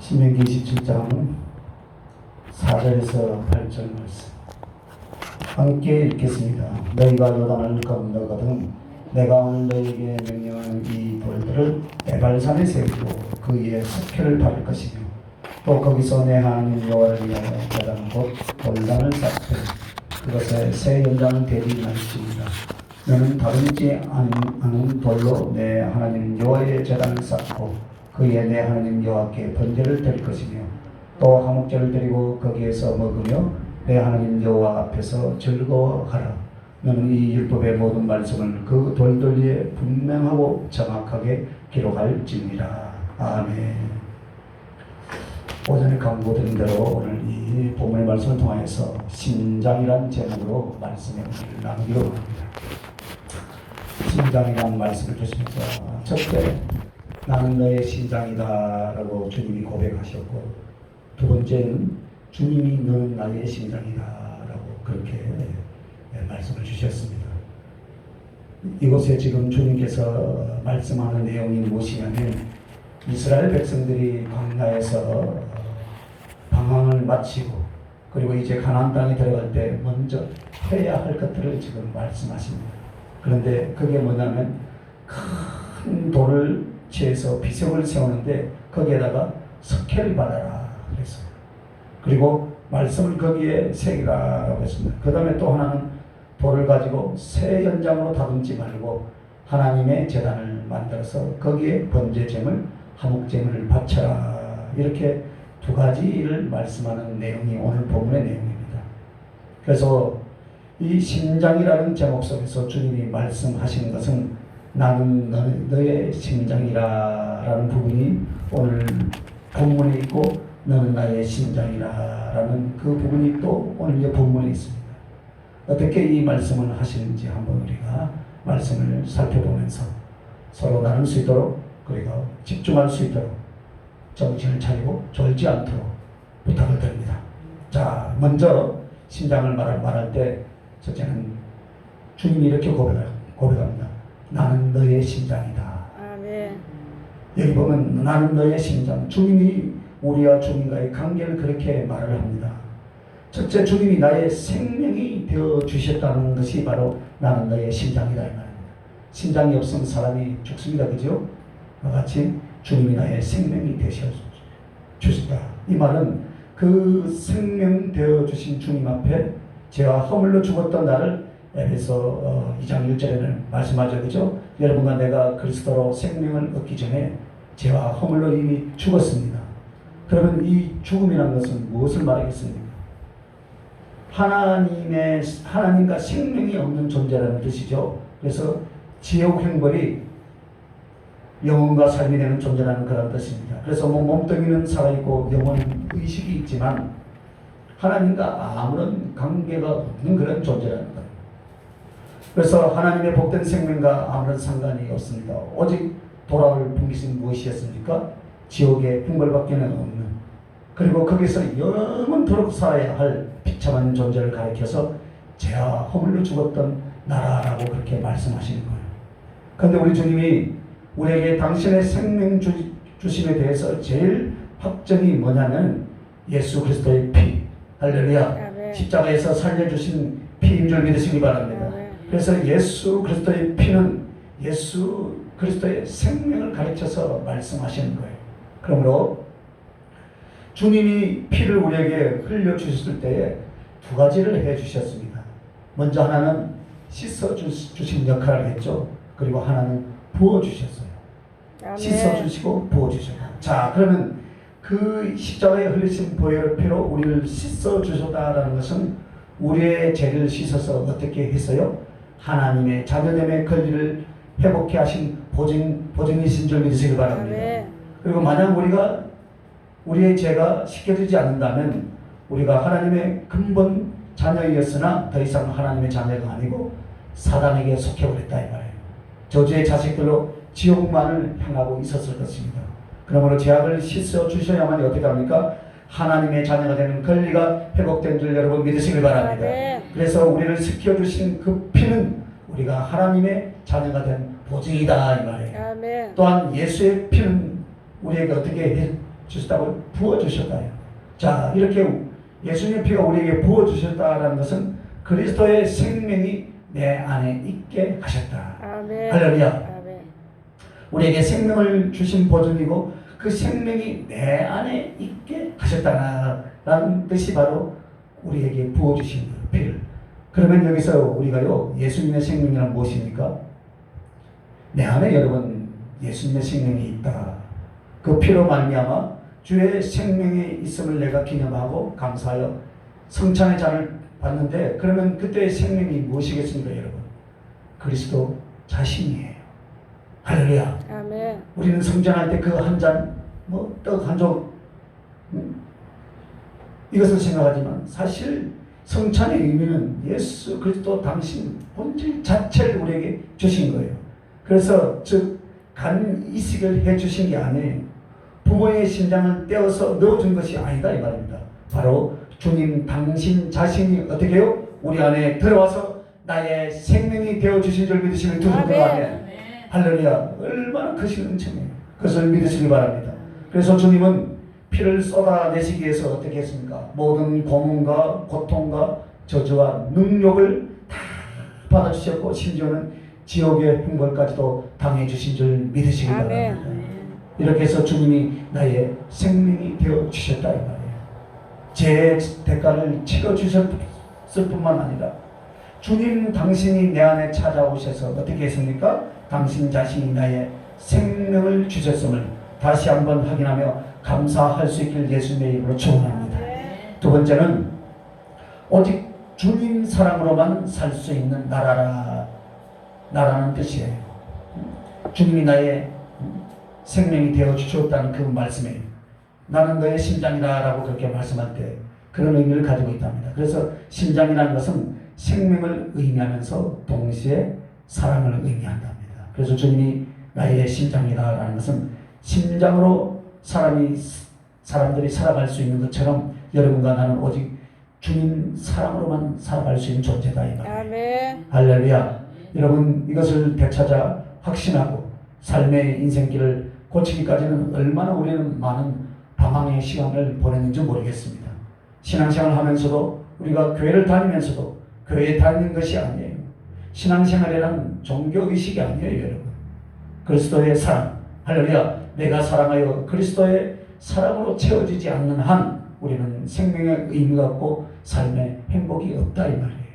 신명기 27장 4절에서 8절 말씀 함께 읽겠습니다. 너희가 요단을 건너거든 내가 오늘 너희에게 명령하는 이 돌들을 에발산에 세우고 그 위에 석회를 바를 것이며 또 거기서 내 하나님 여호와를 위하여 제단 곧 돌단을 쌓되 그것에 새 연장을 대리할지니라. 너는 다듬지 않은 돌로 내 하나님 여호와의 제단을 쌓고 그 위에 내 하나님 여호와께 번제를 드릴 것이며 또 화목제를 드리고 거기에서 먹으며 내 하나님 여호와 앞에서 즐거워하라. 너는 이 율법의 모든 말씀을 그 돌들 위에 분명하고 정확하게 기록할지니라. 아멘. 오전에 강구드린 대로 오늘 이 본문의 말씀을 통하여서 신장이란 제목으로 말씀을 나누기로 합니다. 신장이란 말씀을 주시면서 첫째, 나는 너의 신장이다 라고 주님이 고백하셨고, 두 번째는 주님이 너는 나의 신장이다 라고 그렇게 말씀을 주셨습니다. 이곳에 지금 주님께서 말씀하는 내용이 무엇이냐면, 이스라엘 백성들이 광야에서 방황을 마치고 그리고 이제 가나안 땅에 들어갈 때 먼저 해야 할 것들을 지금 말씀하십니다. 그런데 그게 뭐냐면 큰 돌을 취해서 비석을 세우는데 거기에다가 석회를 발라라 그랬어요. 그리고 말씀을 거기에 새기라라고 했습니다. 그 다음에 또 하나는 돌을 가지고 새 연장으로 다듬지 말고 하나님의 제단을 만들어서 거기에 번제제물, 화목제물을 바쳐라. 이렇게 두 가지를 말씀하는 내용이 오늘 본문의 내용입니다. 그래서 이 신장이라는 제목 속에서 주님이 말씀하시는 것은 나는 너의 신장이라라는 부분이 오늘 본문에 있고 너는 나의 신장이라라는 그 부분이 또 오늘 본문에 있습니다. 어떻게 이 말씀을 하시는지 한번 우리가 말씀을 살펴보면서 서로 나눌 수 있도록 그리고 집중할 수 있도록 정신을 차리고 졸지 않도록 부탁을 드립니다. 자, 먼저 신장을 말할 때 첫째는 주님이 이렇게 고백합니다. 나는 너의 신장이다. 아멘. 여기 보면 나는 너의 신장. 주님이 우리와 주님과의 관계를 그렇게 말을 합니다. 첫째, 주님이 나의 생명이 되어 주셨다는 것이 바로 나는 너의 신장이다 이 말입니다. 신장이 없으면 사람이 죽습니다. 그죠? 같이 주님이 나의 생명이 되셔 주셨다. 이 말은 그 생명 되어 주신 주님 앞에 죄와 허물로 죽었던 나를 에베소 2장 1절에는 말씀하죠. 그죠? 여러분과 내가 그리스도로 생명을 얻기 전에 죄와 허물로 이미 죽었습니다. 그러면 이 죽음이라는 것은 무엇을 말하겠습니까? 하나님과 생명이 없는 존재라는 뜻이죠. 그래서 지옥 행벌이 영혼과 삶이 되는 존재라는 그런 뜻입니다. 그래서 몸뚱이는 살아있고 영혼은 의식이 있지만 하나님과 아무런 관계가 없는 그런 존재라는 거예요. 그래서 하나님의 복된 생명과 아무런 상관이 없습니다. 오직 돌아올 분깃은 무엇이었습니까? 지옥의 흉벌밖에는 없는, 그리고 거기서 영원토록 살아야 할 비참한 존재를 가리켜서 죄와 허물로 죽었던 나라라고 그렇게 말씀하시는 거예요. 그런데 우리 주님이 우리에게 당신의 생명 주심에 대해서 제일 확정이 뭐냐면 예수 그리스도의 피, 할렐루야, 십자가에서 살려주신 피인 줄 믿으시기 바랍니다. 그래서 예수 그리스도의 피는 예수 그리스도의 생명을 가르쳐서 말씀하시는 거예요. 그러므로 주님이 피를 우리에게 흘려주셨을 때에 두 가지를 해주셨습니다. 먼저 하나는 씻어주신 역할을 했죠. 그리고 하나는 부어주셨어요. 씻어주시고 부어주셨다. 자, 그러면 그 십자가에 흘리신 보혈의 피로 우리를 씻어주셨다라는 것은 우리의 죄를 씻어서 어떻게 했어요? 하나님의 자녀됨의 권리를 회복해 하신 보증이신 줄 믿으시기 바랍니다. 그리고 만약 우리의 죄가 씻겨지지 않는다면 우리가 하나님의 근본 자녀이었으나 더 이상 하나님의 자녀가 아니고 사단에게 속해버렸다 이 말이에요. 저주의 자식들로 지옥만을 향하고 있었을 것입니다. 그러므로 죄악을 씻어 주셔야만 어떻게 합니까? 하나님의 자녀가 되는 권리가 회복된 줄 여러분 믿으시길 바랍니다. 그래서 우리를 지켜주신 그 피는 우리가 하나님의 자녀가 된 보증이다 이 말이에요. 또한 예수의 피는 우리에게 어떻게 주셨다고 부어주셨다. 자, 이렇게 예수님의 피가 우리에게 부어주셨다는 것은 그리스도의 생명이 내 안에 있게 하셨다. 아멘. 할렐루야. 아멘. 우리에게 생명을 주신 보존이고 그 생명이 내 안에 있게 하셨다라는 뜻이 바로 우리에게 부어주신 거예요. 피를. 그러면 여기서 우리가요, 예수님의 생명이란 무엇입니까? 내 안에 여러분 예수님의 생명이 있다. 그 피로 말미암아 주의 생명이 있음을 내가 기념하고 감사하여 성찬의 잔을 받는데, 그러면 그때의 생명이 무엇이겠습니까, 여러분? 그리스도 자신이에요. 할렐루야. 아멘. 우리는 성찬할 때 그 한 잔, 떡 한 쪽, 이것을 생각하지만 사실 성찬의 의미는 예수 그리스도 당신 본질 자체를 우리에게 주신 거예요. 그래서 즉 간 이식을 해주신 게 아니에요. 부모의 심장을 떼어서 넣어준 것이 아니다 이 말입니다. 바로 주님 당신 자신이 어떻게 해요? 우리 안에 들어와서 나의 생명이 되어주신 줄 믿으시면 두 손 들어 아멘. 할렐루야. 얼마나 크신 은총이에요. 그것을 믿으시기 바랍니다. 그래서 주님은 피를 쏟아내시기 위해서 어떻게 했습니까? 모든 고문과 고통과 저주와 능욕을 다 받아주셨고 심지어는 지옥의 형벌까지도 당해주신 줄 믿으시기 바랍니다. 이렇게 해서 주님이 나의 생명이 되어주셨다 이 말이에요. 제 대가를 치러주셨을 뿐만 아니라 주님 당신이 내 안에 찾아오셔서 어떻게 했습니까? 당신 자신이 나의 생명을 주셨음을 다시 한번 확인하며 감사할 수 있길 예수님의 이름으로 축원합니다. 두 번째는 오직 주님 사랑으로만 살 수 있는 나라는 뜻이에요. 주님이 나의 생명이 되어 주셨다는 그 말씀에 나는 너의 심장이다 라고 그렇게 말씀할 때 그런 의미를 가지고 있답니다. 그래서 심장이라는 것은 생명을 의미하면서 동시에 사랑을 의미한답니다. 그래서 주님이 나의 심장이다라는 것은 심장으로 사람들이 살아갈 수 있는 것처럼 여러분과 나는 오직 주님 사랑으로만 살아갈 수 있는 존재다 이 말이에요. 아멘. 할렐루야. 여러분 이것을 되찾아 확신하고 삶의 인생길을 고치기까지는 얼마나 우리는 많은 방황의 시간을 보냈는지 모르겠습니다. 신앙생활을 하면서도 우리가 교회를 다니면서도 교회에 다니는 것이 아니에요. 신앙생활이란 종교의식이 아니에요, 여러분. 그리스도의 사랑, 할렐루야. 내가 사랑하여 그리스도의 사랑으로 채워지지 않는 한 우리는 생명의 의미가 없고 삶의 행복이 없다 이 말이에요.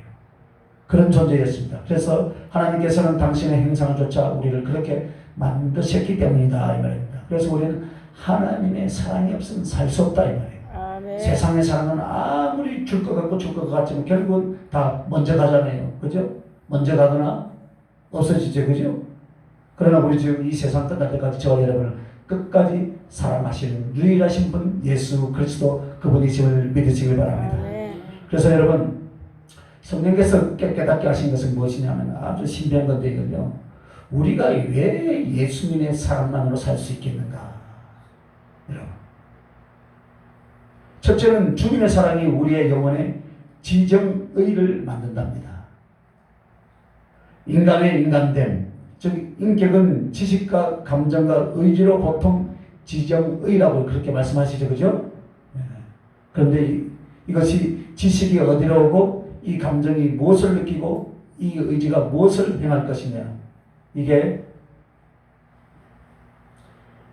그런 존재였습니다. 그래서 하나님께서는 당신의 형상을 쫓아 우리를 그렇게 만드셨기 때문이다 이 말입니다. 그래서 우리는 하나님의 사랑이 없으면 살 수 없다 이 말이에요. 아멘. 세상의 사랑은 아무리 줄 것 같고 줄 것 같지만 결국은 다 먼저 가잖아요. 그죠? 먼저 가거나 없어지죠. 그죠? 그러나 우리 지금 이 세상 끝날 때까지 저와 여러분을 끝까지 사랑하시는 유일하신 분 예수 그리스도 그분이심을 믿으시길 바랍니다. 아멘. 그래서 여러분 성령께서 깨닫게 하신 것은 무엇이냐면 아주 신비한 건데 이건요. 우리가 왜 예수님의 사랑만으로 살 수 있겠는가? 여러분. 첫째는 주님의 사랑이 우리의 영혼에 지정의를 만든답니다. 인간의 인간됨, 즉 인격은 지식과 감정과 의지로 보통 지정의라고 그렇게 말씀하시죠. 그죠? 그런데 이것이 지식이 어디로 오고 이 감정이 무엇을 느끼고 이 의지가 무엇을 행할 것이냐. 이게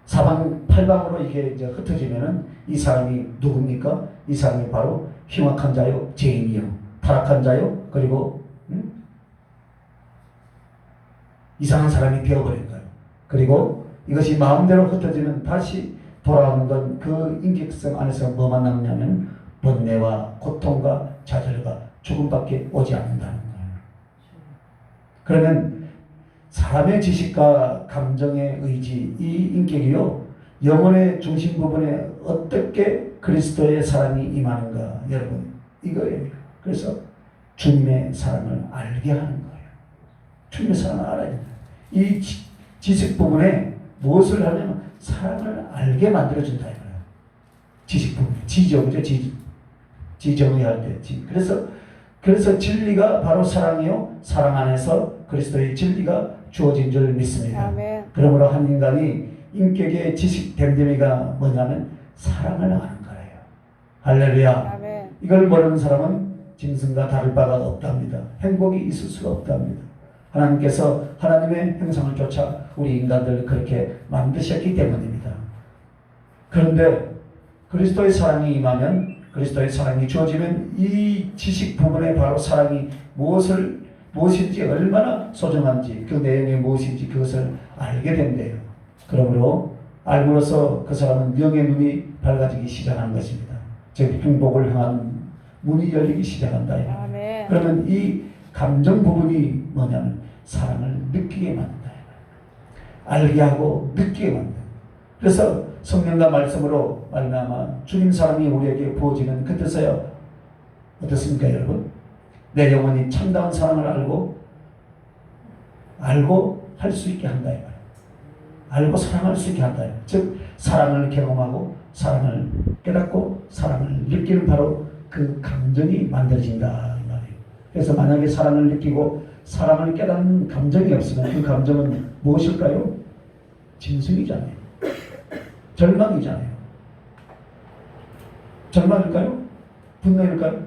사방팔방으로 이게 이제 흩어지면은 이 사람이 누굽니까? 이 사람이 바로 흉악한 자요, 죄인이요, 타락한 자요, 그리고 이상한 사람이 되어버린 거예요. 그리고 이것이 마음대로 흩어지면 다시 돌아오는 건 그 인격성 안에서 뭐만 남냐면 번뇌와 고통과 좌절과 죽음밖에 오지 않는다는 거예요. 그러면 사람의 지식과 감정의 의지, 이 인격이요, 영혼의 중심 부분에 어떻게 그리스도의 사랑이 임하는가, 여러분, 이거예요. 그래서 주님의 사랑을 알게 하는 거예요. 주님의 사랑을 알아야 됩니다. 이 지식 부분에 무엇을 하냐면 사랑을 알게 만들어준다 이거예요. 지식 부분, 지죠, 그죠? 지정의 할 때, 그래서 진리가 바로 사랑이요, 사랑 안에서 그리스도의 진리가 주어진 줄 믿습니다. 아멘. 그러므로 한 인간이 인격의 지식 댐댐이가 뭐냐면 사랑을 아는 거예요. 할렐루야. 아멘. 이걸 모르는 사람은 짐승과 다를 바가 없답니다. 행복이 있을 수가 없답니다. 하나님께서 하나님의 형상을 쫓아 우리 인간들을 그렇게 만드셨기 때문입니다. 그런데 그리스도의 사랑이 임하면, 그리스도의 사랑이 주어지면 이 지식 부분에 바로 사랑이 무엇인지, 얼마나 소중한지, 그 내용이 무엇인지 그것을 알게 된대요. 그러므로 알고로서 그 사람은 명의 눈이 밝아지기 시작하는 것입니다. 즉 행복을 향한 문이 열리기 시작한다. 아멘. 그러면 이 감정 부분이 뭐냐면 사랑을 느끼게 만든다. 알게 하고 느끼게 만든다. 그래서 성령과 말씀으로 말미암아 주님 사랑이 우리에게 부어지는 그 뜻이요. 어떻습니까 여러분? 내 영혼이 참다운 사랑을 알고 할 수 있게 한다. 알고 사랑할 수 있게 한다. 즉 사랑을 경험하고 사랑을 깨닫고 사랑을 느끼는 바로 그 감정이 만들어진다 이 말이에요. 그래서 만약에 사랑을 느끼고 사랑을 깨닫는 감정이 없으면 그 감정은 무엇일까요? 짐승이잖아요. 절망이잖아요. 절망일까요? 분노일까요?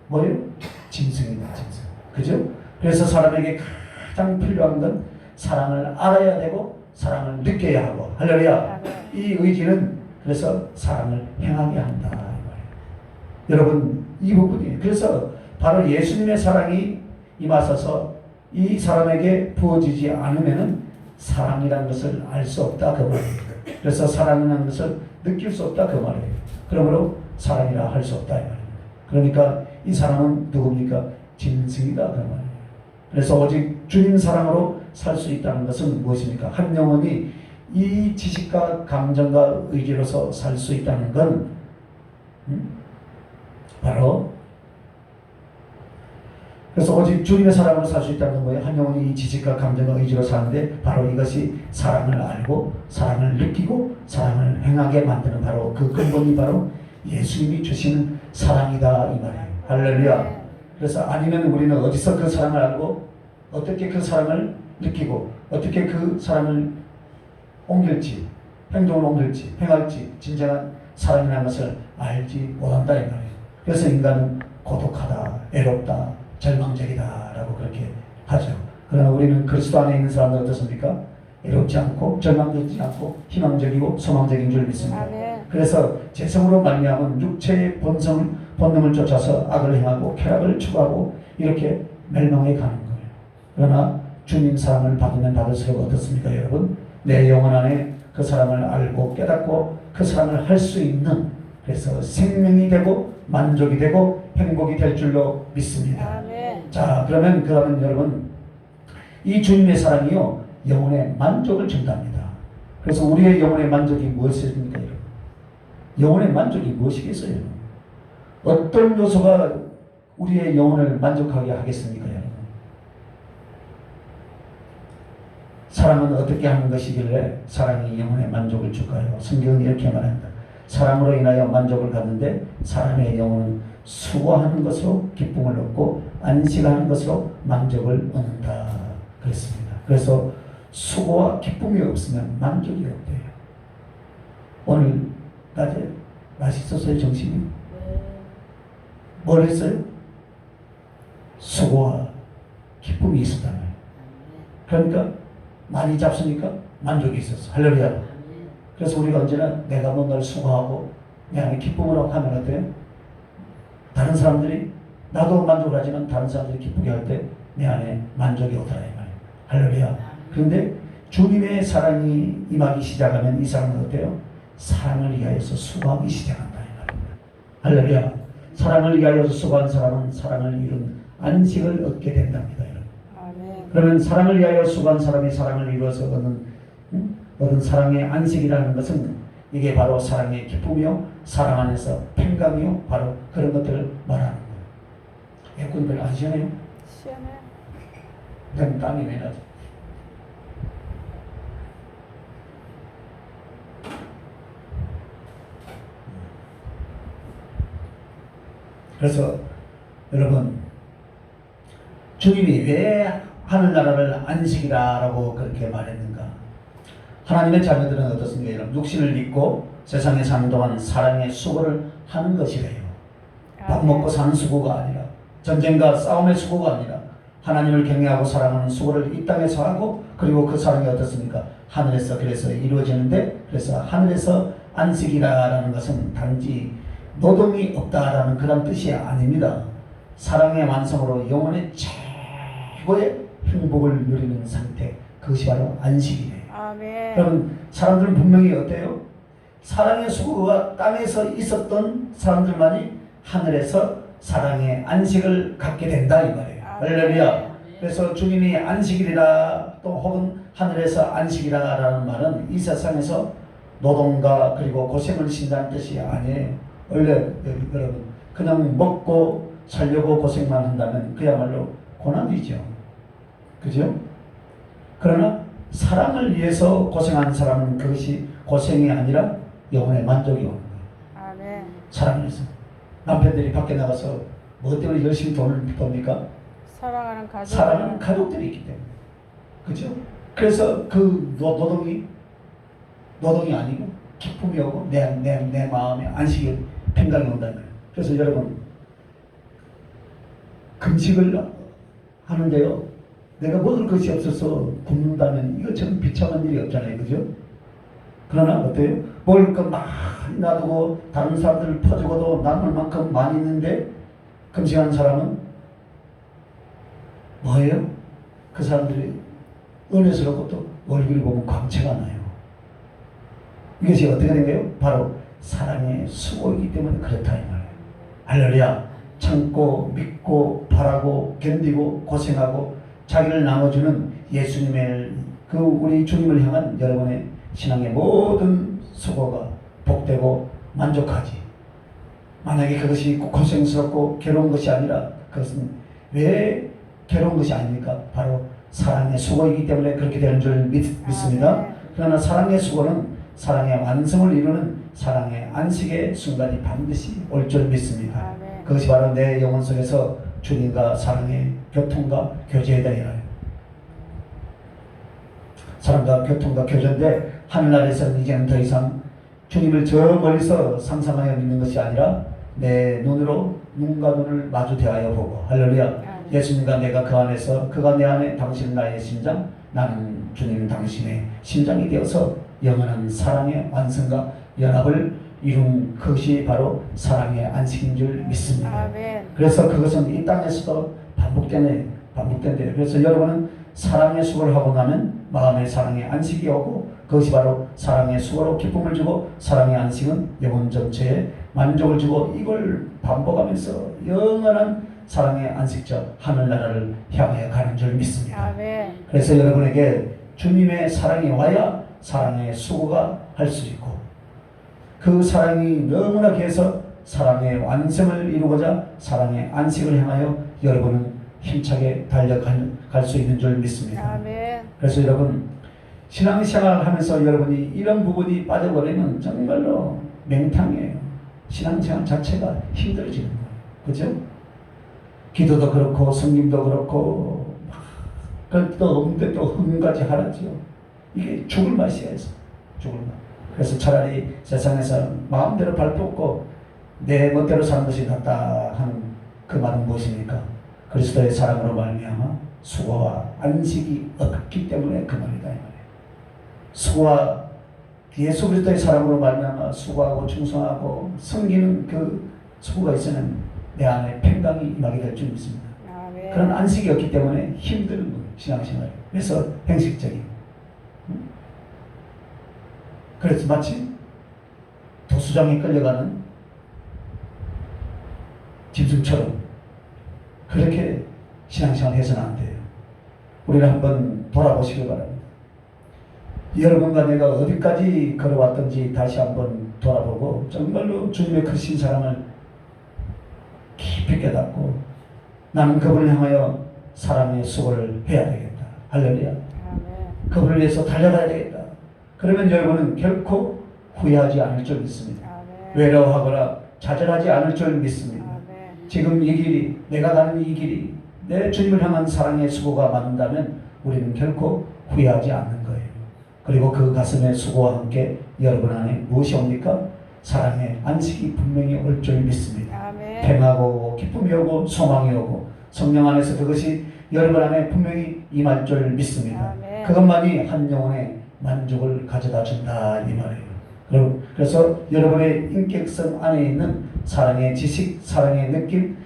뭐예요? 짐승입니다. 짐승. 그죠? 그래서 사람에게 가장 필요한 건 사랑을 알아야 되고 사랑을 느껴야 하고, 할렐루야. 이 의지는 그래서 사랑을 행하게 한다 이 말이에요. 여러분 이 부분이에요. 그래서 바로 예수님의 사랑이 임하셔서 이 사람에게 부어지지 않으면은 사랑이라는 것을 알 수 없다 그 말이에요. 그래서 사랑이라는 것을 느낄 수 없다 그 말이에요. 그러므로 사랑이라 할 수 없다 이 말이에요. 그러니까 이 사람은 누굽니까? 짐승이다 그 말이에요. 그래서 오직 주님 사랑으로 살 수 있다는 것은 무엇입니까? 한 영혼이 이 지식과 감정과 의지로서 살 수 있다는 건 바로, 그래서 오직 주님의 사랑으로 살 수 있다는 건 뭐예요? 한 영혼이 이 지식과 감정과 의지로 사는데 바로 이것이 사랑을 알고 사랑을 느끼고 사랑을 행하게 만드는 바로 그 근본이 바로 예수님이 주시는 사랑이다 이 말이에요. 할렐루야. 그래서 아니면 우리는 어디서 그 사랑을 알고 어떻게 그 사랑을 느끼고 어떻게 그 사랑을 옮길지, 행동을 옮길지, 행할지 진정한 사랑이라는 것을 알지 못한다 이 말이에요. 그래서 인간은 고독하다, 외롭다, 절망적이다 라고 그렇게 하죠. 그러나 우리는 그리스도 안에 있는 사람은 어떻습니까? 외롭지 않고 절망되지 않고 희망적이고 소망적인 줄 믿습니다. 아멘. 그래서 재성으로 말미암은 육체의 본능을 쫓아서 악을 행하고 쾌락을 추구하고 이렇게 멸망해 가는 거예요. 그러나 주님 사랑을 받으면 받을수록 어떻습니까 여러분? 내 영혼 안에 그 사랑을 알고 깨닫고 그 사랑을 할 수 있는, 그래서 생명이 되고 만족이 되고 행복이 될 줄로 믿습니다. 아멘. 자, 그러면 여러분 이 주님의 사랑이요 영혼의 만족을 준답니다. 그래서 우리의 영혼의 만족이 무엇입니까 여러분? 영혼의 만족이 무엇이겠어요? 어떤 요소가 우리의 영혼을 만족하게 하겠습니까 여러분? 사랑은 어떻게 하는 것이길래 사랑이 영혼의 만족을 줄까요? 성경은 이렇게 말합니다. 사랑으로 인하여 만족을 갖는데 사람의 영혼은 수고하는 것으로 기쁨을 얻고 안식하는 것으로 만족을 얻는다 그랬습니다. 그래서 수고와 기쁨이 없으면 만족이 없대요. 오늘 낮에 맛있었어요 점심이? 뭘 했어요? 수고와 기쁨이 있었다는 거예요. 그러니까 많이 잡수니까 만족이 있었어. 할렐루야. 그래서 우리가 언제나 내가 뭔가를 수고하고 내 안에 기쁨으로 하면 어때요? 다른 사람들이, 나도 만족을 하지만 다른 사람들이 기쁘게 할 때 내 안에 만족이 오더라 이 말이에요. 할렐루야. 그런데 주님의 사랑이 임하기 시작하면 이 사람은 어때요? 사랑을 위하여서 수고하기 시작한다 이 말입니다. 할렐루야. 사랑을 위하여서 수고한 사람은 사랑을 이룬 안식을 얻게 된답니다. 아멘. 그러면 사랑을 위하여 수고한 사람이 사랑을 이루어서 얻은 사랑의 안식이라는 것은 이게 바로 사랑의 기쁨이요 사랑 안에서 평강이요 바로 그런 것들을 말하는 거예요. 에어컨 별로 안 시원해요? 시원해. 그냥 땀이 왜 나죠? 그래서 여러분 주님이 왜 하늘나라를 안식이라고 그렇게 말했는가? 하나님의 자녀들은 어떻습니까? 여러분 육신을 입고 세상에 사는 동안 사랑의 수고를 하는 것이래요. 밥 먹고 사는 수고가 아니라, 전쟁과 싸움의 수고가 아니라, 하나님을 경외하고 사랑하는 수고를 이 땅에서 하고, 그리고 그 사랑이 어떻습니까? 하늘에서 그래서 이루어지는데, 그래서 하늘에서 안식이라는 것은 단지 노동이 없다라는 그런 뜻이 아닙니다. 사랑의 완성으로 영혼의 최고의 행복을 누리는 상태, 그것이 바로 안식이에요. 아멘. 그러면 사람들은 분명히 어때요? 사랑의 수고가 땅에서 있었던 사람들만이 하늘에서 사랑의 안식을 갖게 된다 이 말이에요. 할렐루야. 그래서 주님이 안식이라 또 혹은 하늘에서 안식이라라는 말은 이 세상에서 노동과 그리고 고생을 신다는 뜻이 아니에요. 원래 여러분 그냥 먹고 살려고 고생만 한다면 그야말로 고난이죠. 그죠? 그러나 사랑을 위해서 고생하는 사람은 그것이 고생이 아니라 영혼의 만족이 오는 거예요. 아멘. 사랑을 위해서. 남편들이 밖에 나가서 뭐 때문에 열심히 돈을 법니까? 사랑하는 가족. 사랑하는 가족들이 있기 때문에. 그죠? 그래서 그 노동이 아니고 기쁨이 오고 내 마음에 안식이 평강이 온다는 거예요. 그래서 여러분 금식을 하는데요. 내가 먹을 것이 없어서 굶는다면 이것처럼 비참한 일이 없잖아요. 그죠? 그러나 어때요? 먹을 것 많이 놔두고 다른 사람들 퍼주고도 남을 만큼 많이 있는데 금식하는 사람은 뭐예요? 그 사람들이 은혜스럽고 또 얼굴이 보면 광채가 나요. 이것이 어떻게 된 거예요? 바로 사랑의 수고이기 때문에 그렇다 이 말이에요. 할렐루야. 참고 믿고 바라고 견디고 고생하고 자기를 나눠주는 예수님의 그 우리 주님을 향한 여러분의 신앙의 모든 수고가 복되고 만족하지. 만약에 그것이 고생스럽고 괴로운 것이 아니라 그것은 왜 괴로운 것이 아닙니까? 바로 사랑의 수고이기 때문에 그렇게 되는 줄 믿습니다. 그러나 사랑의 수고는 사랑의 완성을 이루는 사랑의 안식의 순간이 반드시 올 줄 믿습니다. 그것이 바로 내 영혼 속에서 주님과 사랑의 교통과 교제이다. 사랑과 교통과 교제인데 하늘나라에서는 이제는 더 이상 주님을 저 멀리서 상상하여 믿는 것이 아니라 내 눈으로 눈과 눈을 마주 대하여 보고 할렐루야. 예수님과 내가 그 안에서 그가 내 안에 당신은 나의 심장 나는 주님 당신의 심장이 되어서 영원한 사랑의 완성과 연합을 이룬 것이 바로 사랑의 안식인 줄 믿습니다. 아멘. 그래서 그것은 이 땅에서도 반복된대요. 그래서 여러분은 사랑의 수고를 하고 나면 마음의 사랑의 안식이 오고 그것이 바로 사랑의 수고로 기쁨을 주고 사랑의 안식은 영혼 전체에 만족을 주고 이걸 반복하면서 영원한 사랑의 안식처 하늘나라를 향해 가는 줄 믿습니다. 아멘. 그래서 여러분에게 주님의 사랑이 와야 사랑의 수고가 할 수 있고 그 사랑이 너무나 귀해서 사랑의 완성을 이루고자 사랑의 안식을 향하여 여러분은 힘차게 달려갈 수 있는 줄 믿습니다. 아멘. 그래서 여러분 신앙생활을 하면서 여러분이 이런 부분이 빠져버리면 정말로 맹탕이에요. 신앙생활 자체가 힘들어지는 거예요. 그죠? 기도도 그렇고 성김도 그렇고 또 없는데 또 흥까지 하라죠. 이게 죽을 맛이야. 죽을 맛. 그래서 차라리 세상에서 마음대로 발 뻗고 내 멋대로 사는 것이 낫다 하는 그 말은 무엇입니까? 그리스도의 사랑으로 말미암아 수고와 안식이 없기 때문에 그 말이다 이 말이에요. 수고와 예수 그리스도의 사랑으로 말미암아 수고하고 충성하고 섬기는 그 수고가 있으면 내 안에 평강이 임하게 될 줄 믿습니다. 아멘. 그런 안식이 없기 때문에 힘든 거예요. 신앙생활. 그래서 형식적인. 그래서 마치 도수장에 끌려가는 짐승처럼 그렇게 신앙생활 해서는 안 돼요. 우리는 한번 돌아보시길 바랍니다. 여러분과 내가 어디까지 걸어왔던지 다시 한번 돌아보고 정말로 주님의 크신 사랑을 깊이 깨닫고 나는 그분을 향하여 사랑의 수고를 해야 되겠다. 할렐루야. 그분을 위해서 달려가야 되겠다. 그러면 여러분은 결코 후회하지 않을 줄 믿습니다. 외로워하거나 좌절하지 않을 줄 믿습니다. 지금 이 길이 내가 가는 이 길이 내 주님을 향한 사랑의 수고가 맞는다면 우리는 결코 후회하지 않는 거예요. 그리고 그 가슴의 수고와 함께 여러분 안에 무엇이 옵니까? 사랑의 안식이 분명히 올 줄 믿습니다. 아멘. 평화가 오고 기쁨이 오고 소망이 오고 성령 안에서 그것이 여러분 안에 분명히 임할 줄 믿습니다. 아멘. 그것만이 한 영혼의 만족을 가져다 준다 이 말이에요. 그래서 여러분의 인격성 안에 있는 사랑의 지식, 사랑의 느낌,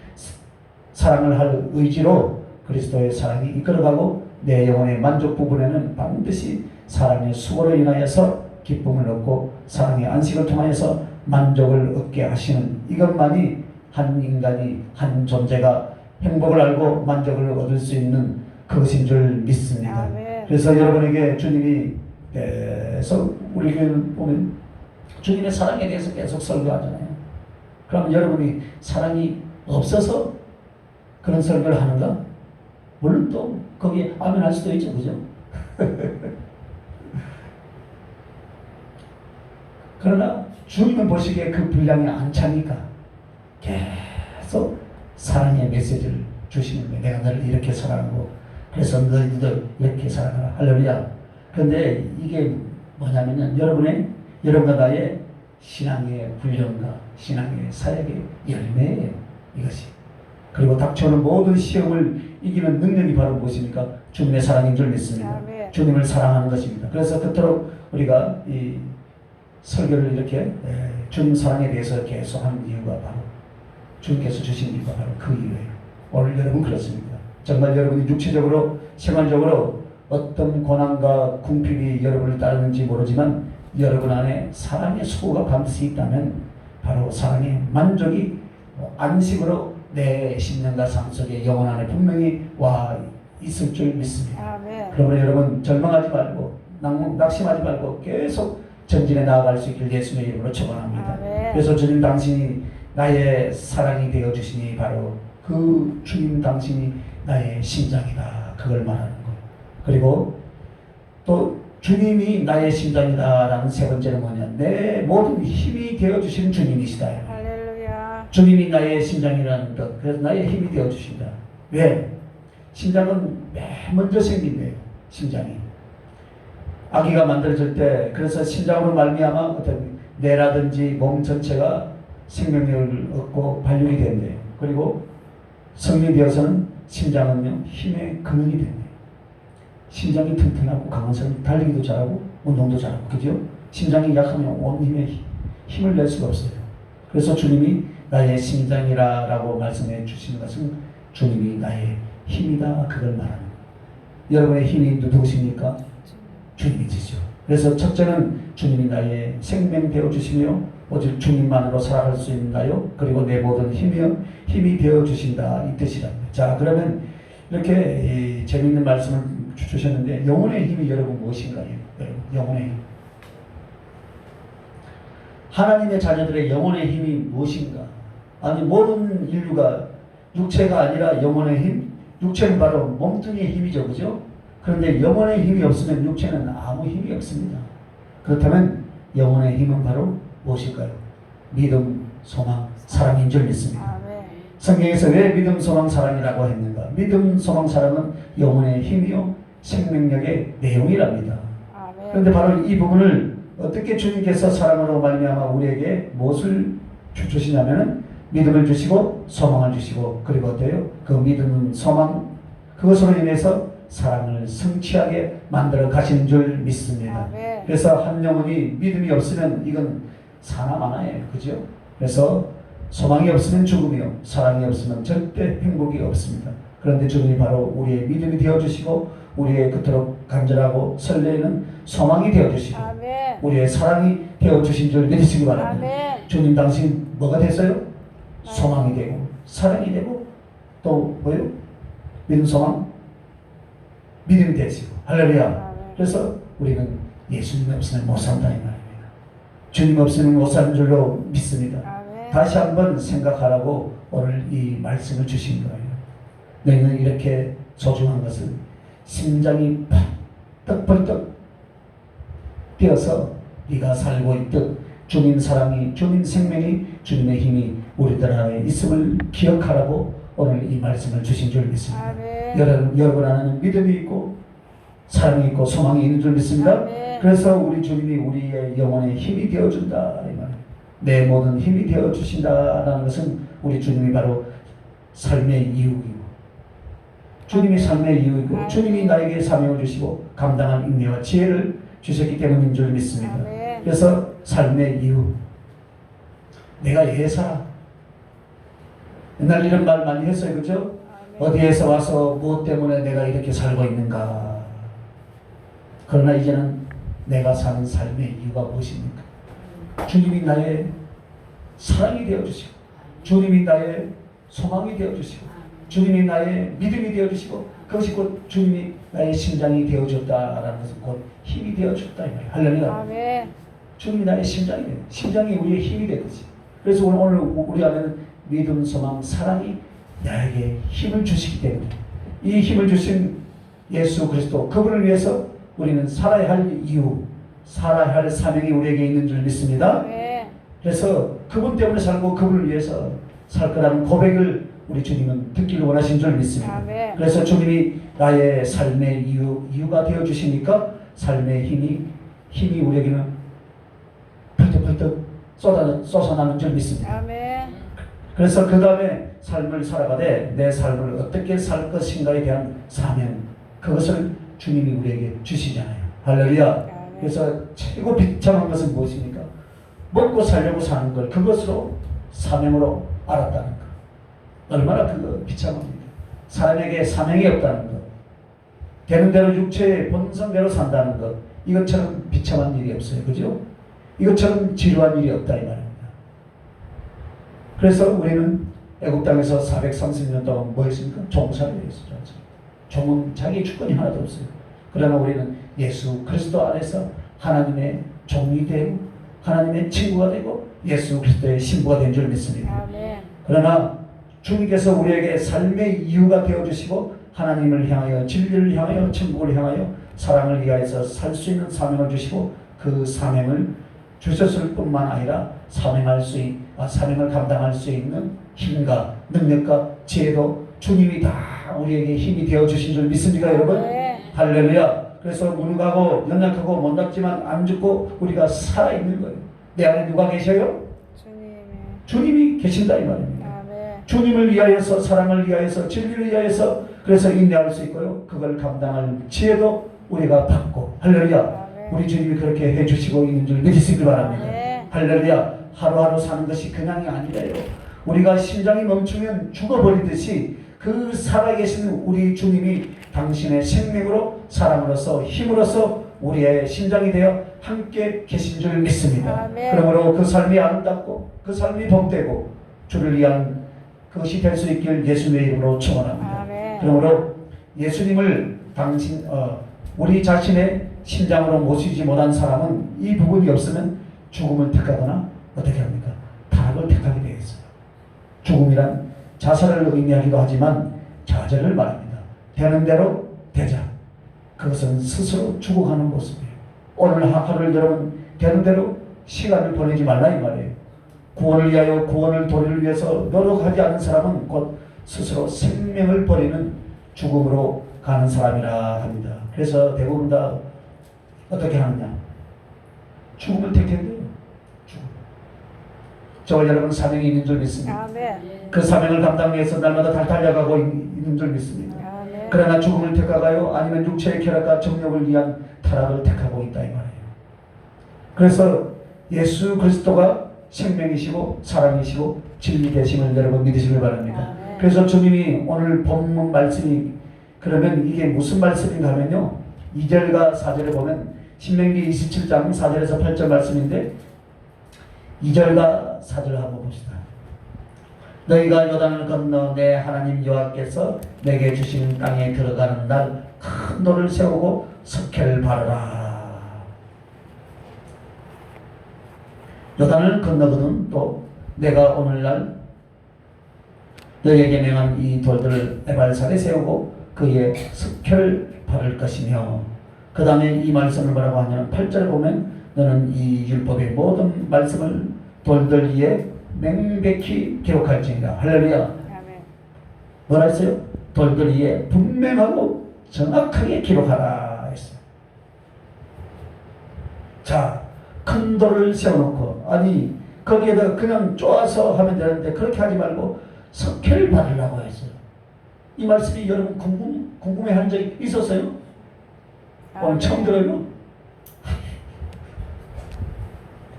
사랑을 할 의지로 그리스도의 사랑이 이끌어가고 내 영혼의 만족 부분에는 반드시 사랑의 수고로 인하여서 기쁨을 얻고 사랑의 안식을 통하여서 만족을 얻게 하시는 이것만이 한 인간이 한 존재가 행복을 알고 만족을 얻을 수 있는 그것인 줄 믿습니다. 아멘. 그래서 여러분에게 주님이 계속 우리 교회는 보면 주님의 사랑에 대해서 계속 설교하잖아요. 그럼 여러분이 사랑이 없어서 그런 설교를 하는가? 물론 또 거기에 아멘 할 수도 있죠. 그죠? 그러나 주님은 보시기에 그 분량이 안 차니까 계속 사랑의 메시지를 주시는 거예요. 내가 너를 이렇게 사랑하고 그래서 너희들 이렇게 사랑하라. 할렐루야. 그런데 이게 뭐냐면은 여러분과 나의 신앙의 훈련과 신앙의 사역의 열매예요. 이것이. 그리고 닥쳐오는 모든 시험을 이기는 능력이 바로 무엇입니까? 주님의 사랑인 줄 믿습니다. 아멘. 주님을 사랑하는 것입니다. 그래서 그토록 우리가 이 설교를 이렇게 주님 사랑에 대해서 계속 하는 이유가 바로 주님께서 주신 이유가 바로 그 이유예요. 오늘 여러분 그렇습니다. 정말 여러분이 육체적으로 생활적으로 어떤 고난과 궁핍이 여러분을 따르는지 모르지만 여러분 안에 사랑의 수고가 반드시 있다면 바로 사랑의 만족이 안식으로 내 심령과 삶 속에 영혼 안에 분명히 와 있을 줄 믿습니다. 아멘. 그러므로 여러분 절망하지 말고 낙심하지 말고 계속 전진해 나아갈 수 있길 예수님의 이름으로 축원합니다. 아멘. 그래서 주님 당신이 나의 사랑이 되어 주시니 바로 그 주님 당신이 나의 심장이다. 그걸 말하는 거. 그리고 또 주님이 나의 심장이다라는 세 번째는 뭐냐? 내 모든 힘이 되어 주시는 주님이시다. 할렐루야. 주님이 나의 심장이라는 것. 그래서 나의 힘이 되어 주신다. 왜? 심장은 맨 먼저 생긴 거예요. 심장이. 아기가 만들어질 때 그래서 심장으로 말미암아 어떤 뇌라든지 몸 전체가 생명력을 얻고 발육이 된대요. 그리고 성인이 되어서는 심장은요 힘의 근원이 된대요. 심장이 튼튼하고 강한 사람이 달리기도 잘하고 운동도 잘하고 그죠? 심장이 약하면 온 힘을 낼 수가 없어요. 그래서 주님이 나의 심장이라고 말씀해 주시는 것은 주님이 나의 힘이다 그걸 말하는 거예요. 여러분의 힘이 누구십니까? 주님이시죠. 그래서 첫째는 주님이 나의 생명 되어 주시며 오직 주님만으로 살아갈 수 있나요? 그리고 내 모든 힘이 되어 주신다 이 뜻이랍니다. 자 그러면 이렇게 재미있는 말씀을 주셨는데 영혼의 힘이 여러분 무엇인가요? 여러분 영혼의 힘. 하나님의 자녀들의 영혼의 힘이 무엇인가? 아니 모든 인류가 육체가 아니라 영혼의 힘. 육체는 바로 몸뚱이의 힘이죠, 그죠? 그런데 영혼의 힘이 없으면 육체는 아무 힘이 없습니다. 그렇다면 영혼의 힘은 바로 무엇일까요? 믿음, 소망, 사랑인 줄 믿습니다. 아멘. 성경에서 왜 믿음, 소망, 사랑이라고 했는가? 믿음, 소망, 사랑은 영혼의 힘이요 생명력의 내용이랍니다. 아멘. 그런데 바로 이 부분을 어떻게 주님께서 사랑으로 말미암아 우리에게 무엇을 주시냐면은 믿음을 주시고 소망을 주시고 그리고 어때요? 그 믿음, 소망 그것으로 인해서 사랑을 성취하게 만들어 가시는 줄 믿습니다. 아멘. 그래서 한 영혼이 믿음이 없으면 이건 사나마나예요. 그죠? 그래서 소망이 없으면 죽음이요. 사랑이 없으면 절대 행복이 없습니다. 그런데 주님이 바로 우리의 믿음이 되어주시고 우리의 그토록 간절하고 설레는 소망이 되어주시고 아멘. 우리의 사랑이 되어주신 줄 믿으시기 바랍니다. 아멘. 주님 당신 뭐가 됐어요? 소망이 되고 사랑이 되고 또 뭐요? 믿음, 소망? 믿음이 되시고 할렐루야. 아멘. 그래서 우리는 예수님 없으면 못 산다 이 말입니다. 주님 없으면 못 사는 줄로 믿습니다. 아멘. 다시 한번 생각하라고 오늘 이 말씀을 주신 거예요. 너희는 이렇게 소중한 것은 심장이 벌떡벌떡 뛰어서 네가 살고 있듯 주님 사랑이, 주님 생명이, 주님의 힘이 우리들 안에 있음을 기억하라고 오늘 이 말씀을 주신 줄 믿습니다. 아멘. 여러분 안에는 믿음이 있고 사랑이 있고 소망이 있는 줄 믿습니다. 아멘. 그래서 우리 주님이 우리의 영혼의 힘이 되어준다 이 말이에요. 내 모든 힘이 되어주신다라는 것은 우리 주님이 바로 삶의 이유이고 주님이 삶의 이유이고 아멘. 주님이 나에게 사명을 주시고 감당한 인내와 지혜를 주셨기 때문인 줄 믿습니다. 아멘. 그래서 삶의 이유, 내가 왜 살아? 옛날 이런 말 많이 했어요, 그죠? 어디에서 와서 무엇 때문에 내가 이렇게 살고 있는가? 그러나 이제는 내가 사는 삶의 이유가 무엇입니까? 주님이 나의 사랑이 되어주시고 주님이 나의 소망이 되어주시고 주님이 나의 믿음이 되어주시고 그것이 곧 주님이 나의 심장이 되어줬다라는 것은 곧 힘이 되어줬다 이 말이에요. 할렐루야. 아멘. 주님이 나의 심장이에요. 심장이 우리의 힘이 되듯이. 그래서 오늘 우리 안에는 믿음, 소망, 사랑이 나에게 힘을 주시기 때문에 이 힘을 주신 예수 그리스도 그분을 위해서 우리는 살아야 할 이유, 살아야 할 사명이 우리에게 있는 줄 믿습니다. 아멘. 그래서 그분 때문에 살고 그분을 위해서 살 거라는 고백을 우리 주님은 듣기를 원하신 줄 믿습니다. 아멘. 그래서 주님이 나의 삶의 이유가 되어 주시니까 삶의 힘이 우리에게는 펄떡펄떡 쏟아나는 줄 믿습니다. 아멘. 그래서 그 다음에 삶을 살아가되 내 삶을 어떻게 살 것인가에 대한 사명, 그것을 주님이 우리에게 주시잖아요. 할렐루야. 그래서 최고 비참한 것은 무엇입니까? 먹고 살려고 사는 걸 그것으로 사명으로 알았다는 것. 얼마나 그거 비참합니다. 사람에게 사명이 없다는 것. 되는 대로 육체의 본성대로 산다는 것. 이것처럼 비참한 일이 없어요. 그죠? 이것처럼 지루한 일이 없다 이 말입니다. 그래서 우리는 애국 땅에서 430년 동안 뭐 했습니까? 종살이 했었죠. 종은 자기 주권이 하나도 없어요. 그러나 우리는 예수 그리스도 안에서 하나님의 종이 되고 하나님의 친구가 되고 예수 그리스도의 신부가 된 줄 믿습니다. 아멘. 그러나 주님께서 우리에게 삶의 이유가 되어주시고 하나님을 향하여 진리를 향하여 천국을 향하여 사랑을 위하여서 살 수 있는 사명을 주시고 그 사명을 주셨을 뿐만 아니라 사명을 감당할 수 있는 힘과 능력과 지혜도 주님이 다 우리에게 힘이 되어주신 줄 믿습니까 여러분? 네. 할렐루야. 그래서 무능하고 연약하고 못났지만 안 죽고 우리가 살아있는 거예요. 내 안에 누가 계셔요? 주님이 계신다 이 말입니다. 아멘. 주님을 위하여서 사랑을 위하여서 진리를 위하여서 그래서 인내할 수 있고요. 그걸 감당할 지혜도 우리가 받고 할렐루야. 아멘. 우리 주님이 그렇게 해주시고 있는 줄 믿으시기 바랍니다. 아멘. 할렐루야. 하루하루 사는 것이 그냥이 아니래요. 우리가 심장이 멈추면 죽어버리듯이 그 살아계신 우리 주님이 당신의 생명으로 사랑으로서 힘으로서 우리의 심장이 되어 함께 계신 줄 믿습니다. 아멘. 그러므로 그 삶이 아름답고 그 삶이 복되고 주를 위한 그것이 될 수 있길 예수님의 이름으로 축원합니다. 아멘. 그러므로 예수님을 우리 자신의 심장으로 모시지 못한 사람은 이 부분이 없으면 죽음을 택하거나 어떻게 합니까? 타락을 택하게 되어 있어요. 죽음이란 자살을 의미하기도 하지만 좌절을 말합니다. 되는 대로 되자. 그것은 스스로 죽어가는 모습이에요. 오늘 하루를 여러분 되는 대로 시간을 보내지 말라 이 말이에요. 구원을 위하여 구원을 도리를 위해서 노력하지 않는 사람은 곧 스스로 생명을 버리는 죽음으로 가는 사람이라 합니다. 그래서 대부분 다 어떻게 하느냐? 죽음을 택한대요. 죽음. 저와 여러분 사명이 있는 줄 믿습니다. 아멘. 그 사명을 감당 위해서 날마다 달려가고 있는 줄 믿습니다. 아멘. 그러나 죽음을 택하가요? 아니면 육체의 쾌락과 정욕을 위한 타락을 택하고 있다 이 말이에요. 그래서 예수 그리스도가 생명이시고 사랑이시고 진리 되심을 여러분 믿으시길 바랍니다. 아멘. 그래서 주님이 오늘 본문 말씀이 그러면 이게 무슨 말씀인가 하면요. 2절과 4절을 보면 신명기 27장 4절에서 8절 말씀인데 2절과 4절을 한번 봅시다. 너희가 요단을 건너 내 하나님 여호와께서 내게 주신 땅에 들어가는 날 큰 돌을 세우고 석회를 바르라. 요단을 건너거든 또 내가 오늘날 너희에게 명한 이 돌들을 에발산에 세우고 그의 석회를 바를 것이며 그 다음에 이 말씀을 뭐라고 하냐면 8절 보면 너는 이 율법의 모든 말씀을 돌들 위에 명백히 기록할지니라. 할렐루야. 아멘. 뭐라 했어요? 돌들 위에 분명하고 정확하게 기록하라 했습니다. 자, 큰 돌을 세워놓고, 아니 거기에다 그냥 쪼아서 하면 되는데 그렇게 하지 말고 석회를 바르라고 했어요. 이 말씀이 여러분 궁금해한 적이 있었어요? 오늘 처음 들어요?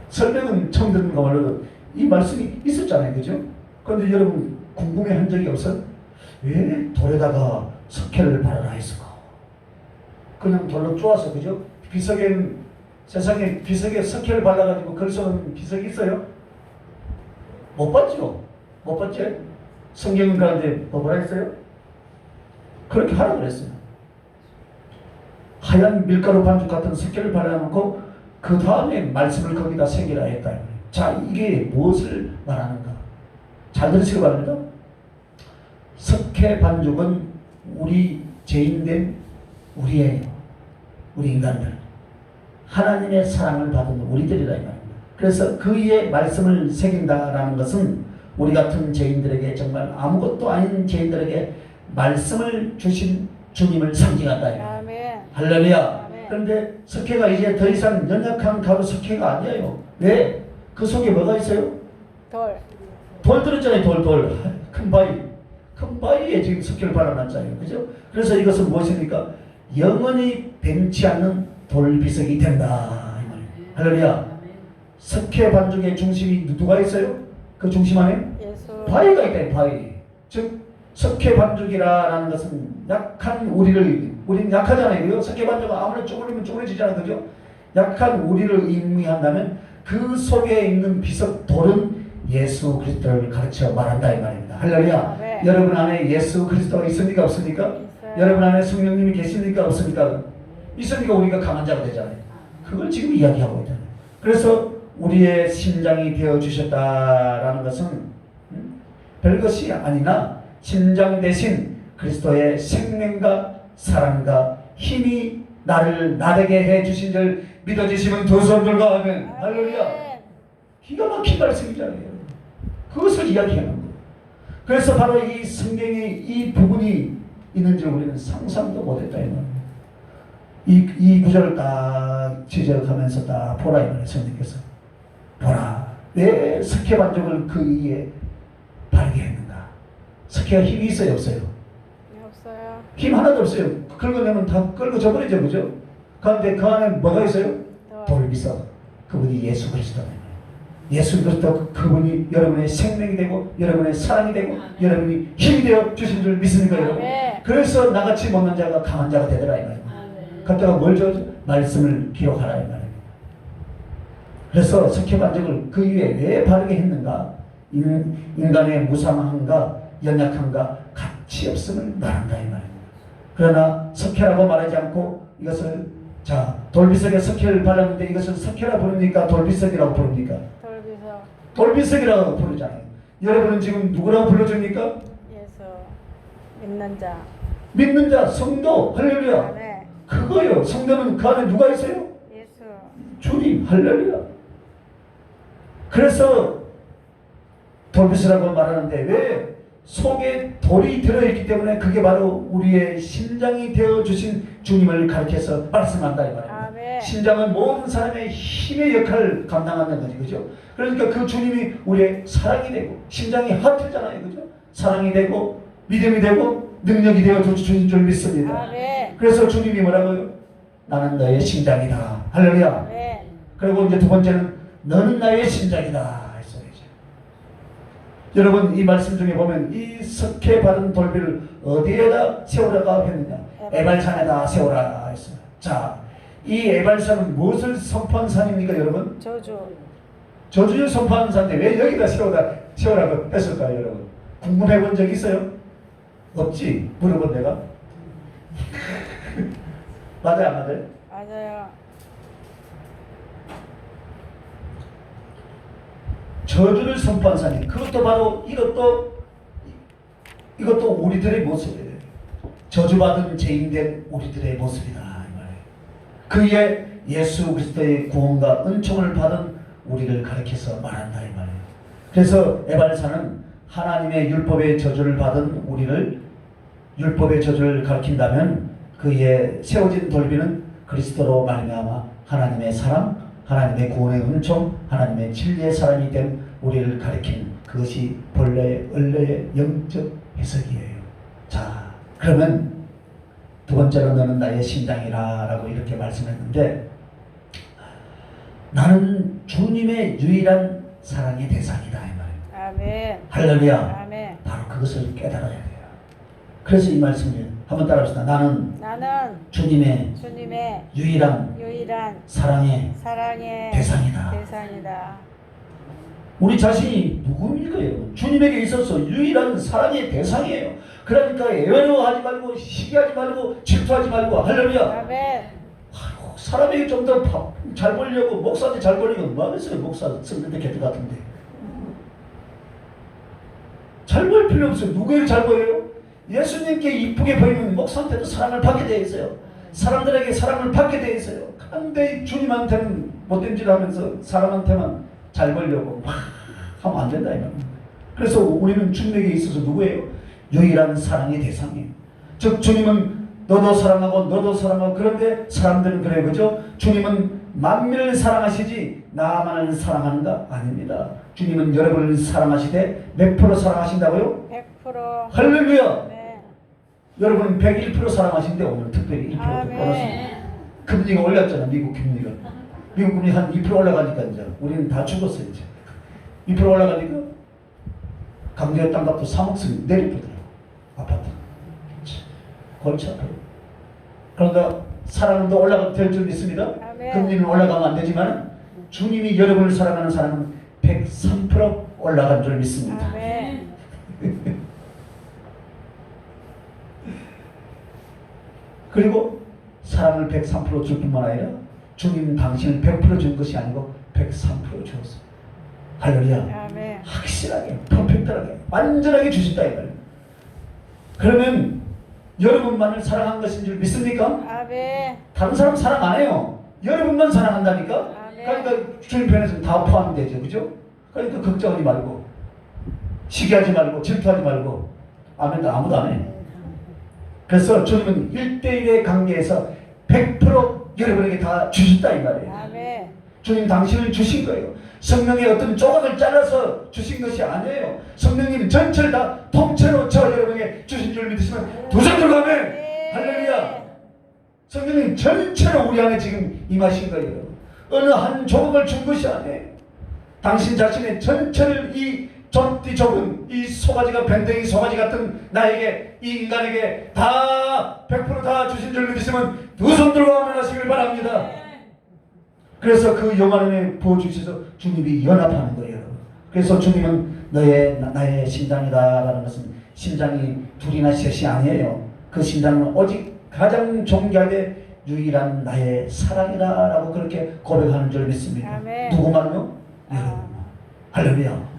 설명은 처음 듣는 거 말로도 이 말씀이 있었잖아요, 그죠? 그런데 여러분 궁금해한 적이 없어요? 왜 돌에다가 석회를 바르라 했을까? 그냥 돌로 쪼아서, 그죠? 비석에는, 세상에 비석에 석회를 발라가지고 글 쓰는 비석이 있어요? 못 봤죠? 못 봤지? 성경은 가는데 뭐라 했어요? 그렇게 하라고 그랬어요. 하얀 밀가루 반죽 같은 석회를 발라놓고 그 다음에 말씀을 거기다 새기라 했다. 자, 이게 무엇을 말하는가? 잘 들으시기 바랍니다. 석회 반죽은 우리 죄인된 우리예요. 우리 인간들. 하나님의 사랑을 받은 우리들이라 이 말입니다. 그래서 그 위에 말씀을 새긴다라는 것은 우리 같은 죄인들에게, 정말 아무것도 아닌 죄인들에게 말씀을 주신 주님을 상징한다. 아멘. 할렐루야. 아멘. 그런데 석회가 이제 더 이상 연약한 가루 석회가 아니에요. 왜? 그 속에 뭐가 있어요? 돌 들었잖아요. 돌. 큰 바위에 지금 석회를 발라놨잖아요. 그죠? 그래서 이것은 무엇입니까? 영원히 뱀치 않는 돌비석이 된다. 이 말이에요. 할렐루야. 석회 반죽의 중심이 누가 있어요? 그 중심 안에? 예수. 바위가 있다. 바위. 즉 석회 반죽이라는 것은 약한 우리는 약하잖아요. 석회 반죽은 아무리 쪼그리면 쪼그려지잖아요. 그죠? 약한 우리를 의미한다면 그 속에 있는 비석 돌은 예수 그리스도를 가르쳐 말한다 이 말입니다. 할렐루야. 네. 여러분 안에 예수 그리스도가 있습니까? 없습니까? 있어요. 여러분 안에 성령님이 계십니까? 없습니까? 있으니까 우리가 강한 자가 되잖아요. 그걸 지금 이야기하고 있잖아요. 그래서 우리의 심장이 되어 주셨다라는 것은 별것이 아니나 심장 대신 그리스도의 생명과 사랑과 힘이 나를 나되게 해 주신 줄 믿어지시면 두 손 들고 하면 할렐루야. 기가 막힌 말씀이잖아요. 그것을 이야기하는 거예요. 그래서 바로 이 성경에 이 부분이 있는 줄 우리는 상상도 못했다 이 말이에요. 이 구절을 딱 지적하면서 딱 보라 이 말이에요. 성령께서 보라, 왜 석회 반죽을 그 위에 바르게 했는가? 석회가 힘이 있어요, 없어요? 없어요. 힘 하나도 없어요. 긁어내면 다 긁어져버리죠, 그죠? 그런데 그 안에 뭐가 있어요? 돌비석. 그분이 예수 그리스도입니다. 예수 그리스도 그분이 여러분의 생명이 되고 여러분의 사랑이 되고 여러분이 힘이 되어 주신 줄 믿습니까, 여러분? 그래서 나같이 못난 자가 강한 자가 되더라 이 말입니다. 그때가 뭘 줘? 말씀을 기록하라 이 말입니다. 그래서 석회 반죽을 그 위에 왜 바르게 했는가? 인간의 무상함과 연약함과 가치 없음을 말한다 이 말입니다. 그러나 석회라고 말하지 않고 이것을, 자, 돌비석에 석회를 발랐는데 이것을 석회라 부릅니까? 돌비석이라고 부릅니까? 돌비석이라고 부르잖아요. 여러분은 지금 누구라고 불러줍니까? 예수. 믿는 자. 믿는 자, 성도. 할렐루야. 네. 그거요. 성도는 그 안에 누가 있어요? 예수. 주님. 할렐루야. 그래서 돌비석이라고 말하는데 왜? 속에 돌이 들어있기 때문에 그게 바로 우리의 심장이 되어주신 주님을 가르쳐서 말씀한다 이 말입니다. 아멘. 심장은 모든 사람의 힘의 역할을 감당하는 거지, 그죠? 그러니까 그 주님이 우리의 사랑이 되고, 심장이 하트잖아요, 그죠? 사랑이 되고 믿음이 되고 능력이 되어 주신 줄 믿습니다. 아멘. 그래서 주님이 뭐라고요? 나는 너의 심장이다. 할렐루야. 아멘. 그리고 이제 두 번째는 너는 나의 심장이다. 여러분 이 말씀 중에 보면 이 석회 바른 돌비를 어디에다 세우라고 했느냐? 에발산에다 세우라 했어요. 자, 이 에발산은 무엇을 선포한 산입니까, 여러분? 저주를 선포하는 산인데 왜 여기다 세우라고 했을까요, 여러분? 궁금해 본 적 있어요? 없지? 물어본 내가? 맞아요, 안 맞아요? 맞아요. 저주를 선포한 산이, 그것도 바로 이것도 우리들의 모습이에요. 저주받은 죄인된 우리들의 모습이다 이 말이에요. 그의 예수 그리스도의 구원과 은총을 받은 우리를 가리켜서 말한다 이 말이에요. 그래서 에발산은 하나님의 율법의 저주를 받은 우리를, 율법의 저주를 가리킨다면 그의 세워진 돌비는 그리스도로 말미암아 하나님의 사랑, 하나님의 구원의 은총, 하나님의 진리의 사람이 된 우리를 가리키는 그것이 본래의 원래의 영적 해석이에요. 자, 그러면 두 번째로 너는 나의 심장이라 라고 이렇게 말씀했는데, 나는 주님의 유일한 사랑의 대상이다 이 말이에요. 아멘. 할렐루야. 아멘. 바로 그것을 깨달아야 돼요. 그래서 이 말씀을 한번 따라합시다. 나는 주님의 유일한 사랑의 대상이다. 우리 자신이 누구일까요? 주님에게 있어서 유일한 사랑의 대상이에요. 그러니까 애원하지 말고 시기하지 말고 질투하지 말고 할렐루야. 아멘. 아이고, 사람에게 좀 더 잘 보려고 목사한테 잘 보려고 뭐 하겠어요? 목사 성전대 개들 같은데 잘 보일 필요 없어요. 누구에게 잘 보여요? 예수님께 이쁘게 보이면 목사한테도 사랑을 받게 되어 있어요. 사람들에게 사랑을 받게 되어 있어요. 그런데 주님한테는 못된 짓 하면서 사람한테만 잘 보려고 막 하면 안 된다 이 말입니다. 그래서 우리는 주님에게 있어서 누구예요? 유일한 사랑의 대상이에요. 즉 주님은 너도 사랑하고 그런데 사람들은 그래요. 그죠? 주님은 만민을 사랑하시지 나만을 사랑하는가? 아닙니다. 주님은 여러분을 사랑하시되 몇 프로 사랑하신다고요? 100%. 할렐루야. 네. 여러분은 101% 사랑하시는데 오늘 특별히 1% 보너스. 금리가 올랐잖아. 미국 금리가. 미국 금리 한 2% 올라가니까 이제 우리는 다 죽었어요. 이제 2% 올라가니까 강제 땅값도 3억씩 내리더라고. 아파트. 골치 아파요. 그러니까 사랑은 더 올라가도 될 줄 믿습니다. 금리는 올라가면 안 되지만 주님이 여러분을 사랑하는 사람은 103% 올라간 줄 믿습니다. 아멘. 그리고 사랑을 103% 줄 뿐만 아니라 주님 당신을 100% 준 것이 아니고 103% 주었어요. 할렐루야. 아멘. 확실하게, 퍼펙트하게, 완전하게 주신다 이 말이에요. 그러면 여러분만을 사랑한 것인 줄 믿습니까? 아멘. 다른 사람 사랑 안 해요. 여러분만 사랑한다니까? 아멘. 그러니까 주님 편에서는 다 포함되죠. 그죠? 그러니까 걱정하지 말고 시기하지 말고 질투하지 말고 아멘도 아무도 안 해. 그래서 주님은 1대1의 관계에서 100% 여러분에게 다 주신다 이 말이에요. 아멘. 주님 당신을 주신 거예요. 성령의 어떤 조각을 잘라서 주신 것이 아니에요. 성령님 전체를 다 통째로 저 여러분에게 주신 줄 믿으시면 두 손 들고 아멘. 할렐루야. 성령님 전체로 우리 안에 지금 임하신 거예요. 어느 한 조각을 준 것이 아니에요. 당신 자신의 전체를 이 좁디 좁은 이 소가지가 밴댕이 소가지 같은 나에게 이 인간에게 다 100% 주신 줄 믿으시면 두 손 들고 아멘 하시길 바랍니다. 그래서 그 영안에 부어주셔서 주님이 연합하는 거예요. 그래서 주님은 나의 심장이다라는 것은 심장이 둘이나 셋이 아니에요. 그 심장은 오직 가장 존귀하게 유일한 나의 사랑이다라고 그렇게 고백하는 줄 믿습니다. 아멘. 누구만요? 여러분. 할렐루야.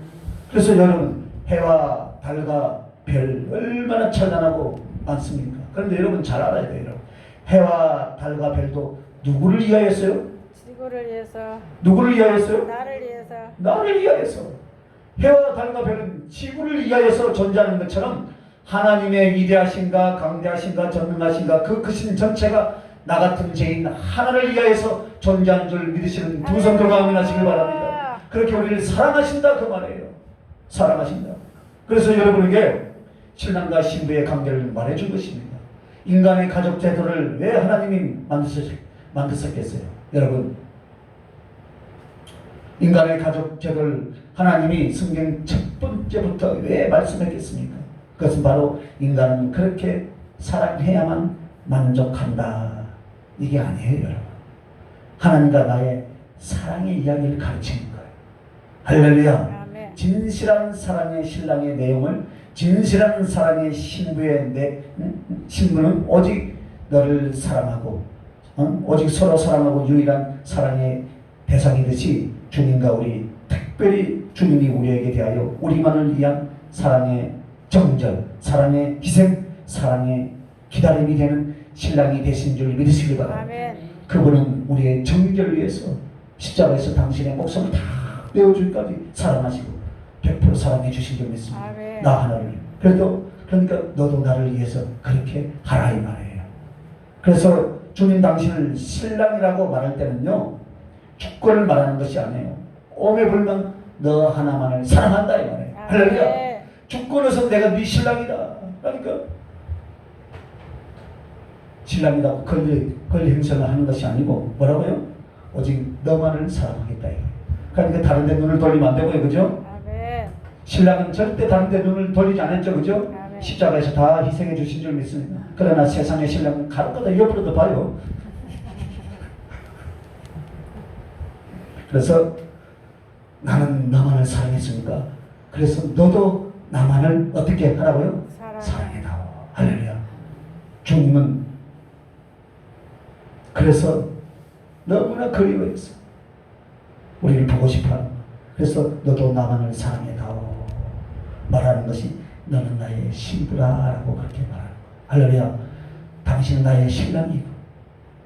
그래서 여러분 해와 달과 별 얼마나 찬란하고 많습니까? 그런데 여러분 잘 알아야 돼요. 여러분. 해와 달과 별도 누구를 위하였어요? 지구를 위해서. 누구를 위하였어요? 나를 위해서. 나를 위하여서. 해와 달과 별은 지구를 위하여서 존재하는 것처럼 하나님의 위대하신가 강대하신가 전능하신가 그 크신 전체가 나 같은 죄인 하나를 위하여서 존재하는 줄 믿으시는 두 손 들고 아멘 하시길 바랍니다. 그렇게 우리를 사랑하신다 그 말이에요. 사랑하신다. 그래서 여러분에게 신랑과 신부의 관계를 말해준 것입니다. 인간의 가족 제도를 왜 하나님이 만드셨겠어요? 여러분 인간의 가족 제도를 하나님이 성경 첫 번째부터 왜 말씀했겠습니까? 그것은 바로 인간은 그렇게 사랑해야만 만족한다. 이게 아니에요, 여러분. 하나님과 나의 사랑의 이야기를 가르치는 거예요. 할렐루야. 아멘. 진실한 사랑의 신랑의 내용을 진실한 사랑의 신부는 오직 너를 사랑하고 오직 서로 사랑하고 유일한 사랑의 대상이듯이 주님과 우리 특별히 주님이 우리에게 대하여 우리만을 위한 사랑의 정절, 사랑의 희생, 사랑의 기다림이 되는 신랑이 되신 줄 믿으시기 바랍니다. 아멘. 그분은 우리의 정결을 위해서 십자가에서 당신의 목숨을 다 내어줄까지 사랑하시고 100% 사랑해 주신 줄 믿습니다. 아멘. 나 하나를. 그러니까 너도 나를 위해서 그렇게 하라 이 말이에요. 그래서 주님 당신을 신랑이라고 말할 때는요. 주권을 말하는 것이 아니에요. 오매 불면 너 하나만을 사랑한다 이 말이에요. 할렐루야. 주권에서 내가 네 신랑이다. 그러니까 신랑이라고 권리 행사를 하는 것이 아니고 뭐라고요? 오직 너만을 사랑하겠다. 그러니까 다른 데 눈을 돌리면 안 되고요. 그죠? 아멘. 신랑은 절대 다른 데 눈을 돌리지 않았죠. 그죠? 아멘. 십자가에서 다 희생해 주신 줄 믿습니다. 그러나 세상의 신랑은 가로가다 옆으로도 봐요. 그래서 나는 나만을 사랑했으니까 그래서 너도 나만을 어떻게 하라고요? 사랑해다오. 할렐루야. 주님은 그래서 너무나 그리워했어. 우리를 보고 싶어하는 거야. 그래서 너도 나만을 사랑해다오 말하는 것이 너는 나의 신부라라고 그렇게 말하는 거야. 할렐루야. 당신은 나의 신랑이고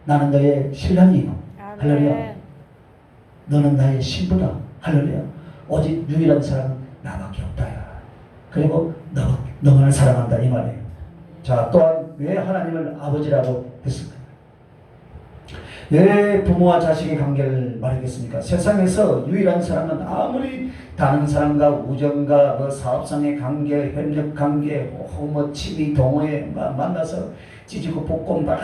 나는 너의 신랑이고 할렐루야. 너는 나의 신부다. 할렐루야. 오직 유일한 사람은 나밖에 없다. 그리고 너만을 사랑한다 이 말이에요. 자, 또한 왜 하나님을 아버지라고 했을까? 왜 부모와 자식의 관계를 말하겠습니까? 세상에서 유일한 사람은 아무리 다른 사람과 우정과 뭐 사업상의 관계, 협력 관계, 뭐 취미 동호회 만나서 찢고 볶고 막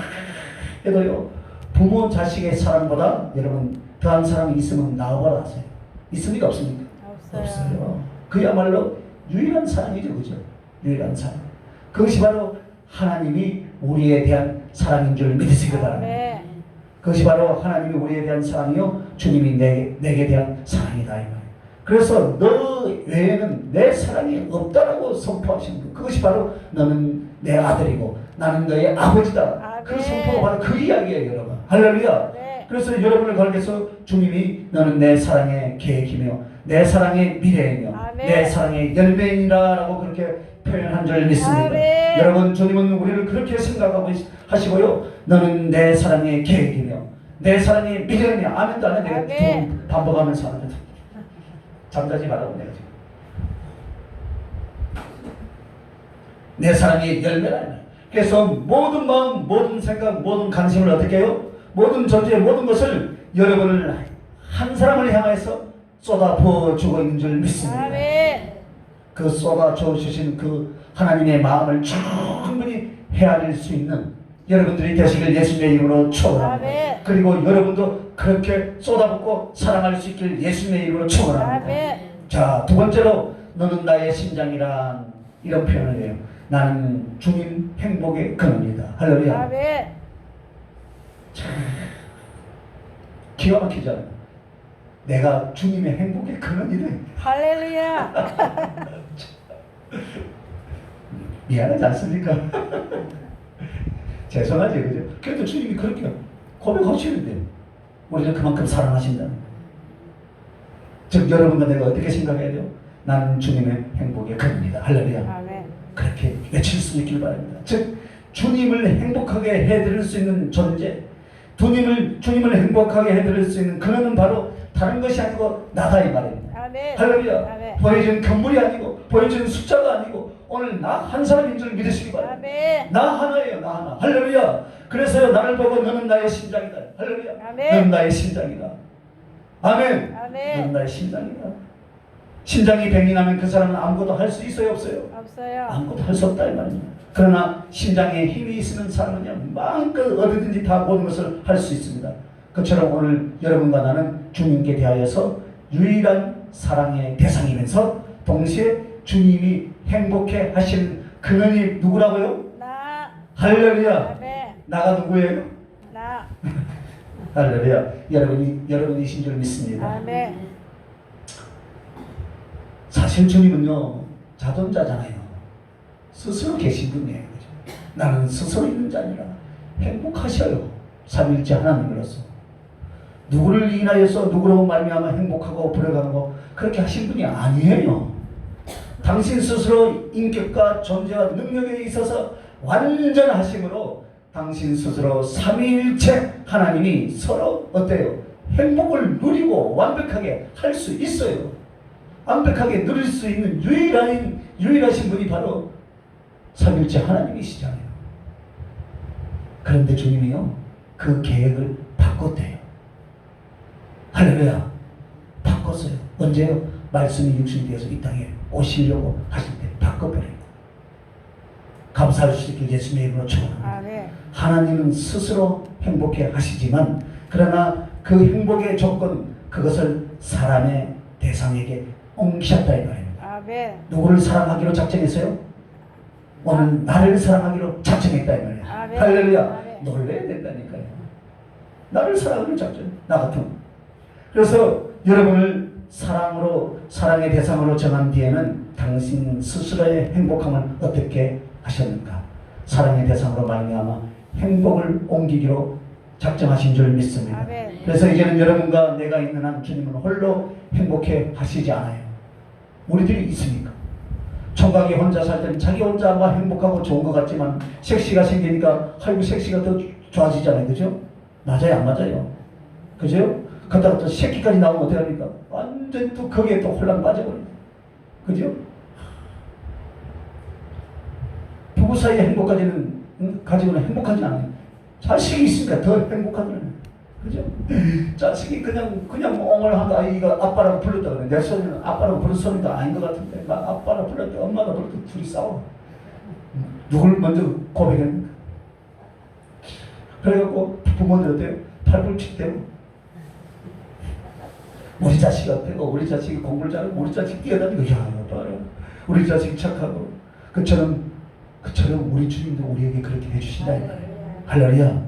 해도요, 부모 자식의 사랑보다 여러분 더한 사람이 있으면 나와봐라 하세요. 있습니까 없습니까? 없어요. 그야말로 유일한 사랑이죠. 그죠? 유일한 사랑. 그것이 바로 하나님이 우리에 대한 사랑인 줄 믿으시기 바랍니다. 그것이 바로 하나님이 우리에 대한 사랑이요 주님이 내게 대한 사랑이다 이 말이에요. 그래서 너 외에는 내 사랑이 없다라고 선포하시는 거예요. 그것이 바로 너는 내 아들이고 나는 너의 아버지다. 그 선포가 바로 그 이야기예요 여러분. 할렐루야. 그래서 여러분을 가르쳐서 주님이 너는 내 사랑의 계획이며 내 사랑의 미래이며 내 사랑의 열매이라고 그렇게 표현한 줄 믿습니다. 여러분 주님은 우리를 그렇게 생각하고 하시고요. 너는 내 사랑의 계획이며 내 사랑의 미래이며 아멘도 안 해. 내가 좀 반복하면서 하는데 잠자지 말라고 내가 지금 내 사랑의 열매라. 그래서 모든 마음 모든 생각 모든 관심을 어떻게 해요? 모든 존재 모든 것을 여러분을 한 사람을 향해서 쏟아부어 주고 있는 줄 믿습니다. 그 쏟아줘 주신 그 하나님의 마음을 충분히 헤아릴 수 있는 여러분들이 되시길 예수님의 이름으로 축원합니다. 그리고 여러분도 그렇게 쏟아붓고 사랑할 수 있길 예수님의 이름으로 축원합니다. 자, 두 번째로 너는 나의 심장이란 이런 표현을 해요. 나는 주님 행복의 근원이다. 할렐루야. 참 기가 막히잖아요. 내가 주님의 행복의 근원이래. 할렐루야. 미안하지 않습니까? 죄송하지 그죠? 그래도 주님이 그렇게 고백하시는데 우리를 그만큼 사랑하신다는 거예요. 즉 여러분과 내가 어떻게 생각해야 돼요? 나는 주님의 행복의 근원이다. 할렐루야. 그렇게 외칠 수 있길 바랍니다. 즉 주님을 행복하게 해드릴 수 있는 존재, 주님을 행복하게 해드릴 수 있는 근원은 바로 다른 것이 아니고 나다 이 말입니다. 할렐루야. 보여주는 건물이 아니고 보여주는 숫자가 아니고 오늘 나 한 사람인 줄 믿으시기 바랍니다. 나 하나예요. 나 하나. 할렐루야. 그래서요 나를 보고 너는 나의 심장이다. 할렐루야. 너는 나의 심장이다. 아멘. 너는 나의 심장이다. 심장이 병이 나면 그 사람은 아무것도 할 수 있어요 없어요? 아무것도 할 수 없다 이 말입니다. 그러나 심장에 힘이 있으면 사람은요 마음껏 어디든지 다 모든 것을 할 수 있습니다. 그처럼 오늘 여러분과 나는 주님께 대하여서 유일한 사랑의 대상이면서 동시에 주님이 행복해 하시는 근원이 누구라고요? 나. 할렐루야. 나가 누구예요? 나. 할렐루야. 여러분이신 줄 믿습니다. 사실 주님은요 자존자잖아요. 스스로 계신 분이에요. 그죠? 나는 스스로 있는 자 아니라 행복하셔요. 삼위일체 하나님으로서 누구를 인하여서 누구로 말미암아 행복하고 불행하고 그렇게 하신 분이 아니에요. 당신 스스로 인격과 존재와 능력에 있어서 완전하심으로 당신 스스로 삼위일체 하나님이 서로 어때요? 행복을 누리고 완벽하게 할 수 있어요. 완벽하게 누릴 수 있는 유일하신 분이 바로 삼위일체 하나님이시잖아요. 그런데 주님이요 그 계획을 바꿨대요. 할렐루야. 바꿨어요. 언제요? 말씀이 육신이 되어서 이 땅에 오시려고 하실 때 바꿔버려요. 감사할 수 있길 예수님의 이름으로 축원합니다. 아멘. 하나님은 스스로 행복해 하시지만 그러나 그 행복의 조건 그것을 사람의 대상에게 옮기셨다 이 말입니다. 아멘. 누구를 사랑하기로 작정했어요? 오늘 나를 사랑하기로 작정했다 이 말이에요. 아멘. 할렐루야. 아멘. 놀래야 된다니까요. 나를 사랑하기로 작정. 나 같은. 그래서 여러분을 사랑의 대상으로 정한 뒤에는 당신 스스로의 행복함을 어떻게 하셨는가? 사랑의 대상으로 말미암아 행복을 옮기기로 작정하신 줄 믿습니다. 아멘. 그래서 이제는 여러분과 내가 있는 한 주님은 홀로 행복해 하시지 않아요. 우리들이 있으니까. 총각이 혼자 살 때는 자기 혼자 막 행복하고 좋은 것 같지만 섹시가 생기니까 아이고 섹시가 더 좋아지잖아요. 그죠? 맞아요? 안 맞아요? 그죠? 그러다가 또 새끼까지 나오면 어떻게 합니까? 완전 또 거기에 또 홀랑 빠져버려요. 그죠? 부부 사이의 행복까지는 가지고는 행복하지 않아요. 자식이 있으니까 더 행복하잖아요. 그죠? 자식이 그냥 엉얼한 아이가 아빠라고 불렀다 그래. 내 소리는 아빠라고 부른 소리가 아닌 것 같은데 막 아빠라고 불렀다 엄마가 불렀다 둘이 싸워. 누굴 먼저 고백했는가? 그래갖고 부모들 어때요? 팔불치대고 우리 자식 어때요? 우리 자식이 공부를 잘하고 우리 자식 뛰어다니고 야 봐라 우리 자식이 착하고 그처럼 우리 주님도 우리에게 그렇게 해주신다. 할렐루야.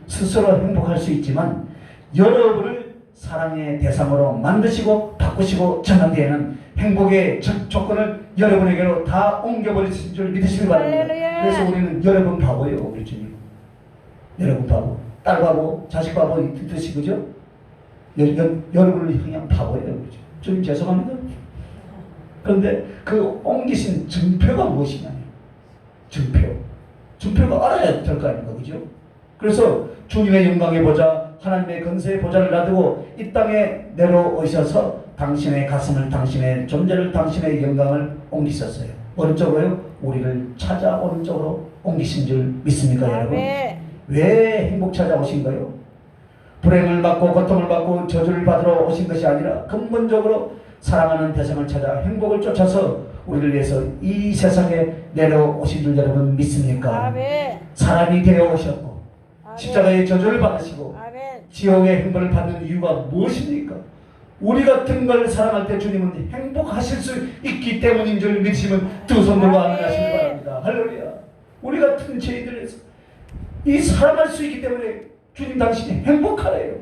스스로 행복할 수 있지만 여러분을 사랑의 대상으로 만드시고 바꾸시고 정한 뒤에는 행복의 조건을 여러분에게로 다 옮겨버리신 줄 믿으시기 바랍니다. 할렐루야. 그래서 우리는 여러분 바보예요. 우리 주님. 여러분 바보. 딸 바보, 자식 바보 이 뜻이 그죠? 여러분을 향한 바보예요. 그죠? 주님 죄송합니다. 그런데 그 옮기신 증표가 무엇이냐요? 증표가 알아야 될 거 아닙니까? 그죠? 그래서 주님의 영광의 보좌, 하나님의 건세의 보좌를 놔두고 이 땅에 내려오셔서 당신의 가슴을, 당신의 존재를, 당신의 영광을 옮기셨어요. 오른쪽으로요? 우리를 찾아오는 쪽으로 옮기신 줄 믿습니까, 여러분? 왜 행복 찾아오신 거예요? 불행을 받고 고통을 받고 저주를 받으러 오신 것이 아니라 근본적으로 사랑하는 대상을 찾아 행복을 쫓아서 우리를 위해서 이 세상에 내려오신 줄 여러분 믿습니까? 아멘. 사람이 되어 오셨고 아멘. 십자가의 저주를 받으시고 아멘. 지옥의 행복을 받는 이유가 무엇입니까? 우리 같은 걸 사랑할 때 주님은 행복하실 수 있기 때문인 줄 믿으시면 두 손 들고 아멘 하시기 바랍니다. 할렐루야. 우리 같은 죄인들에서 이 사랑할 수 있기 때문에 주님 당신이 행복하래요.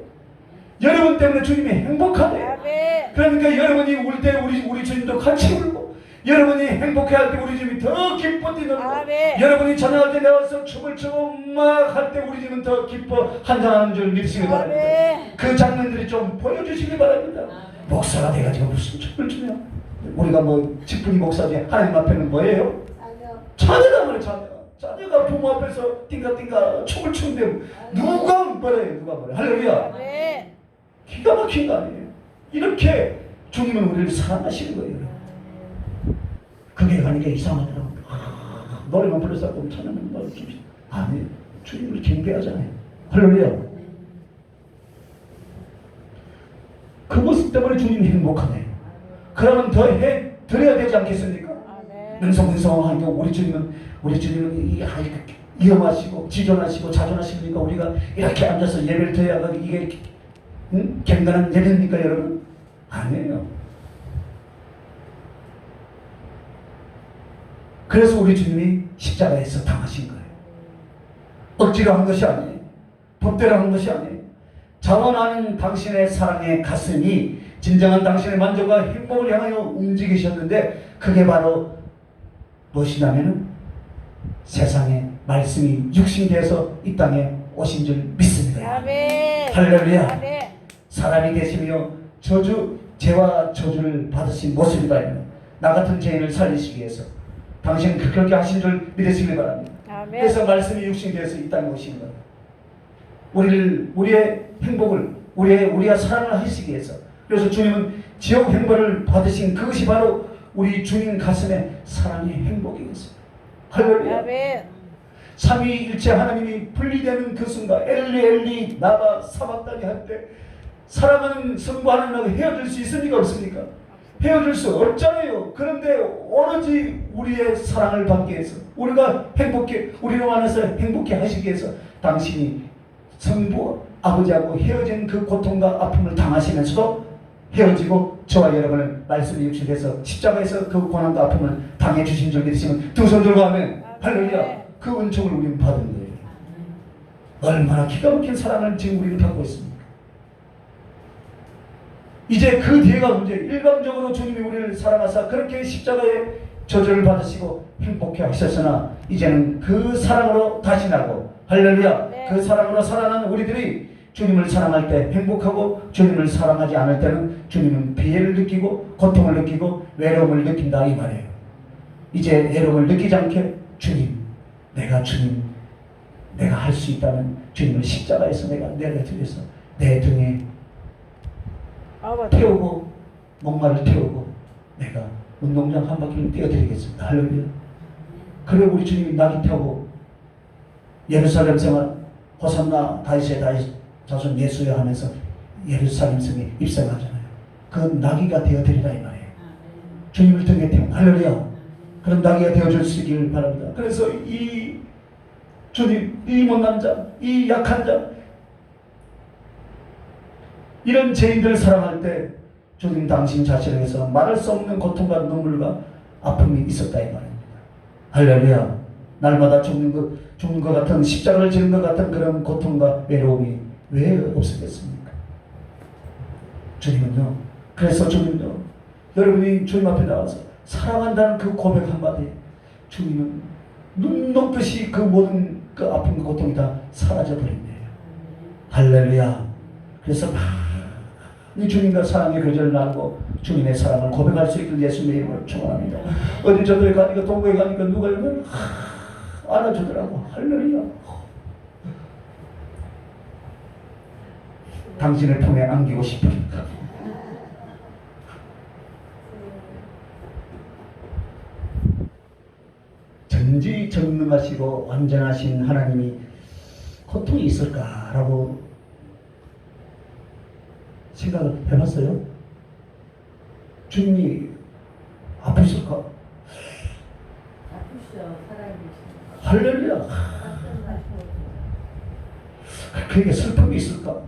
여러분 때문에 주님이 행복하래요. 아멘. 그러니까 여러분이 울 때 우리 주님도 같이 울고 여러분이 행복해할 때 우리 주님이 더 기뻐 뛰는 거. 여러분이 찬양할 때 나와서 춤을 추고 막 할 때 우리 주님은 더 기뻐 한잔하는 줄 믿으시기 바랍니다. 그 장면들이 좀 보여주시기 바랍니다. 목사가 돼가지고 무슨 춤을 추냐? 우리가 뭐 직분이 목사지 하나님 앞에는 뭐예요? 자녀가 말이에요. 자녀가 부모 앞에서 띵가띵가 춤을 추는데 누가 뭐래요? 누가 뭐래요? 할렐루야. 기가 막힌 거 아니에요? 이렇게 주님은 우리를 사랑하시는 거예요. 그게 가니까 이상하더라고요. 노래만 불러서 좀 찬양은 뭐 아니 주님을 경배하잖아요. 할렐루야. 그 모습 때문에 주님이 행복하네요. 그러면 더 해드려야 되지 않겠습니까? 능성능성하니까 우리 주님은 위험하시고 지존하시고 자존하시니까 우리가 이렇게 앉아서 예배를 드려야 이게 갱단한 예배입니까 여러분? 아니에요. 그래서 우리 주님이 십자가에서 당하신 거예요. 억지로 한 것이 아니에요. 법대로 한 것이 아니에요. 자원하는 당신의 사랑의 가슴이 진정한 당신의 만족과 행복을 향하여 움직이셨는데 그게 바로 무엇이냐면은 세상에 말씀이 육신되어서 이 땅에 오신 줄 믿습니다. 할렐루야. 사람이 되시며 죄와 저주를 받으신 모습이다. 나 같은 죄인을 살리시기 위해서 당신은 그렇게 하신 줄 믿으시기 바랍니다. 그래서 말씀이 육신되어서 이 땅에 오신 거예요. 우리의 행복을 우리가 사랑을 하시기 위해서. 그래서 주님은 지옥 행복을 받으신 그것이 바로 우리 주님 가슴에 사랑의 행복이었어요. 할렐루야. 삼위일체 하나님이 분리되는 그 순간 엘리 나바 사박다니 할 때 사랑하는 성부 하나님하고 헤어질 수 있습니까? 없습니까? 헤어질 수 없잖아요. 그런데 오로지 우리의 사랑을 받기 위해서, 우리가 행복해, 우리로 만나서 행복해 하시기 위해서 당신이 성부 아버지하고 헤어진 그 고통과 아픔을 당하시면서도 헤어지고 저와 여러분을 말씀이 육신돼서 십자가에서 그 고난과 아픔을 당해 주신 줄 믿으시면 두 손 들고 하면 할렐루야, 그 은총을 우리는 받은 거예요. 얼마나 기가 막힌 사랑을 지금 우리는 받고 있습니까? 이제 그 뒤에가 문제. 일방적으로 주님이 우리를 사랑하사 그렇게 십자가의 저주를 받으시고 행복해 하셨으나 이제는 그 사랑으로 다시 나고, 할렐루야, 네. 그 사랑으로 살아나는 우리들이 주님을 사랑할 때 행복하고, 주님을 사랑하지 않을 때는 주님은 비애를 느끼고 고통을 느끼고 외로움을 느낀다 이 말이에요. 이제 외로움을 느끼지 않게 주님, 내가 할 수 있다는 주님을 십자가에서 내가 내려드려서 내 등에 태우고 목마를 태우고 내가 운동장 한 바퀴를 뛰어드리겠습니다. 할렐루야. 그래 우리 주님이 낙이 타고 예루살렘 생활 호산나 다윗의 다윗 자손 예수여 하면서 예루살렘 성에 입성하잖아요. 그 나귀가 되어드리라 이 말이에요. 주님을 등에 태운, 할렐루야, 그런 나귀가 되어줄 수 있기를 바랍니다. 그래서 이 주님, 이 못난 자, 이 약한 자, 이런 죄인들을 사랑할 때 주님 당신 자신을 위해서 말할 수 없는 고통과 눈물과 아픔이 있었다 이 말입니다. 할렐루야. 날마다 죽는 것 같은, 십자가를 지는 것 같은 그런 고통과 외로움이 왜 없었겠습니까? 주님은요, 그래서 주님은요, 여러분이 주님 앞에 나와서 사랑한다는 그 고백 한마디에 주님은 눈 녹듯이 그 모든 그 아픔, 그 고통이 다 사라져버린대요. 할렐루야. 그래서 많이 주님과 사랑의 교제를 나누고 주님의 사랑을 고백할 수 있길 예수님의 이름으로 축원합니다. 어디 저도에 가니까 동구에 가니까 누가 이걸 안아주더라고. 할렐루야. 당신을 품에 안기고 싶으니까. 전지전능하시고 완전하신 하나님이 고통이 있을까라고 생각을 해봤어요? 주님이 아프실까? 아프시죠. 살아계시죠. 할렐루야. 그에게 슬픔이 있을까?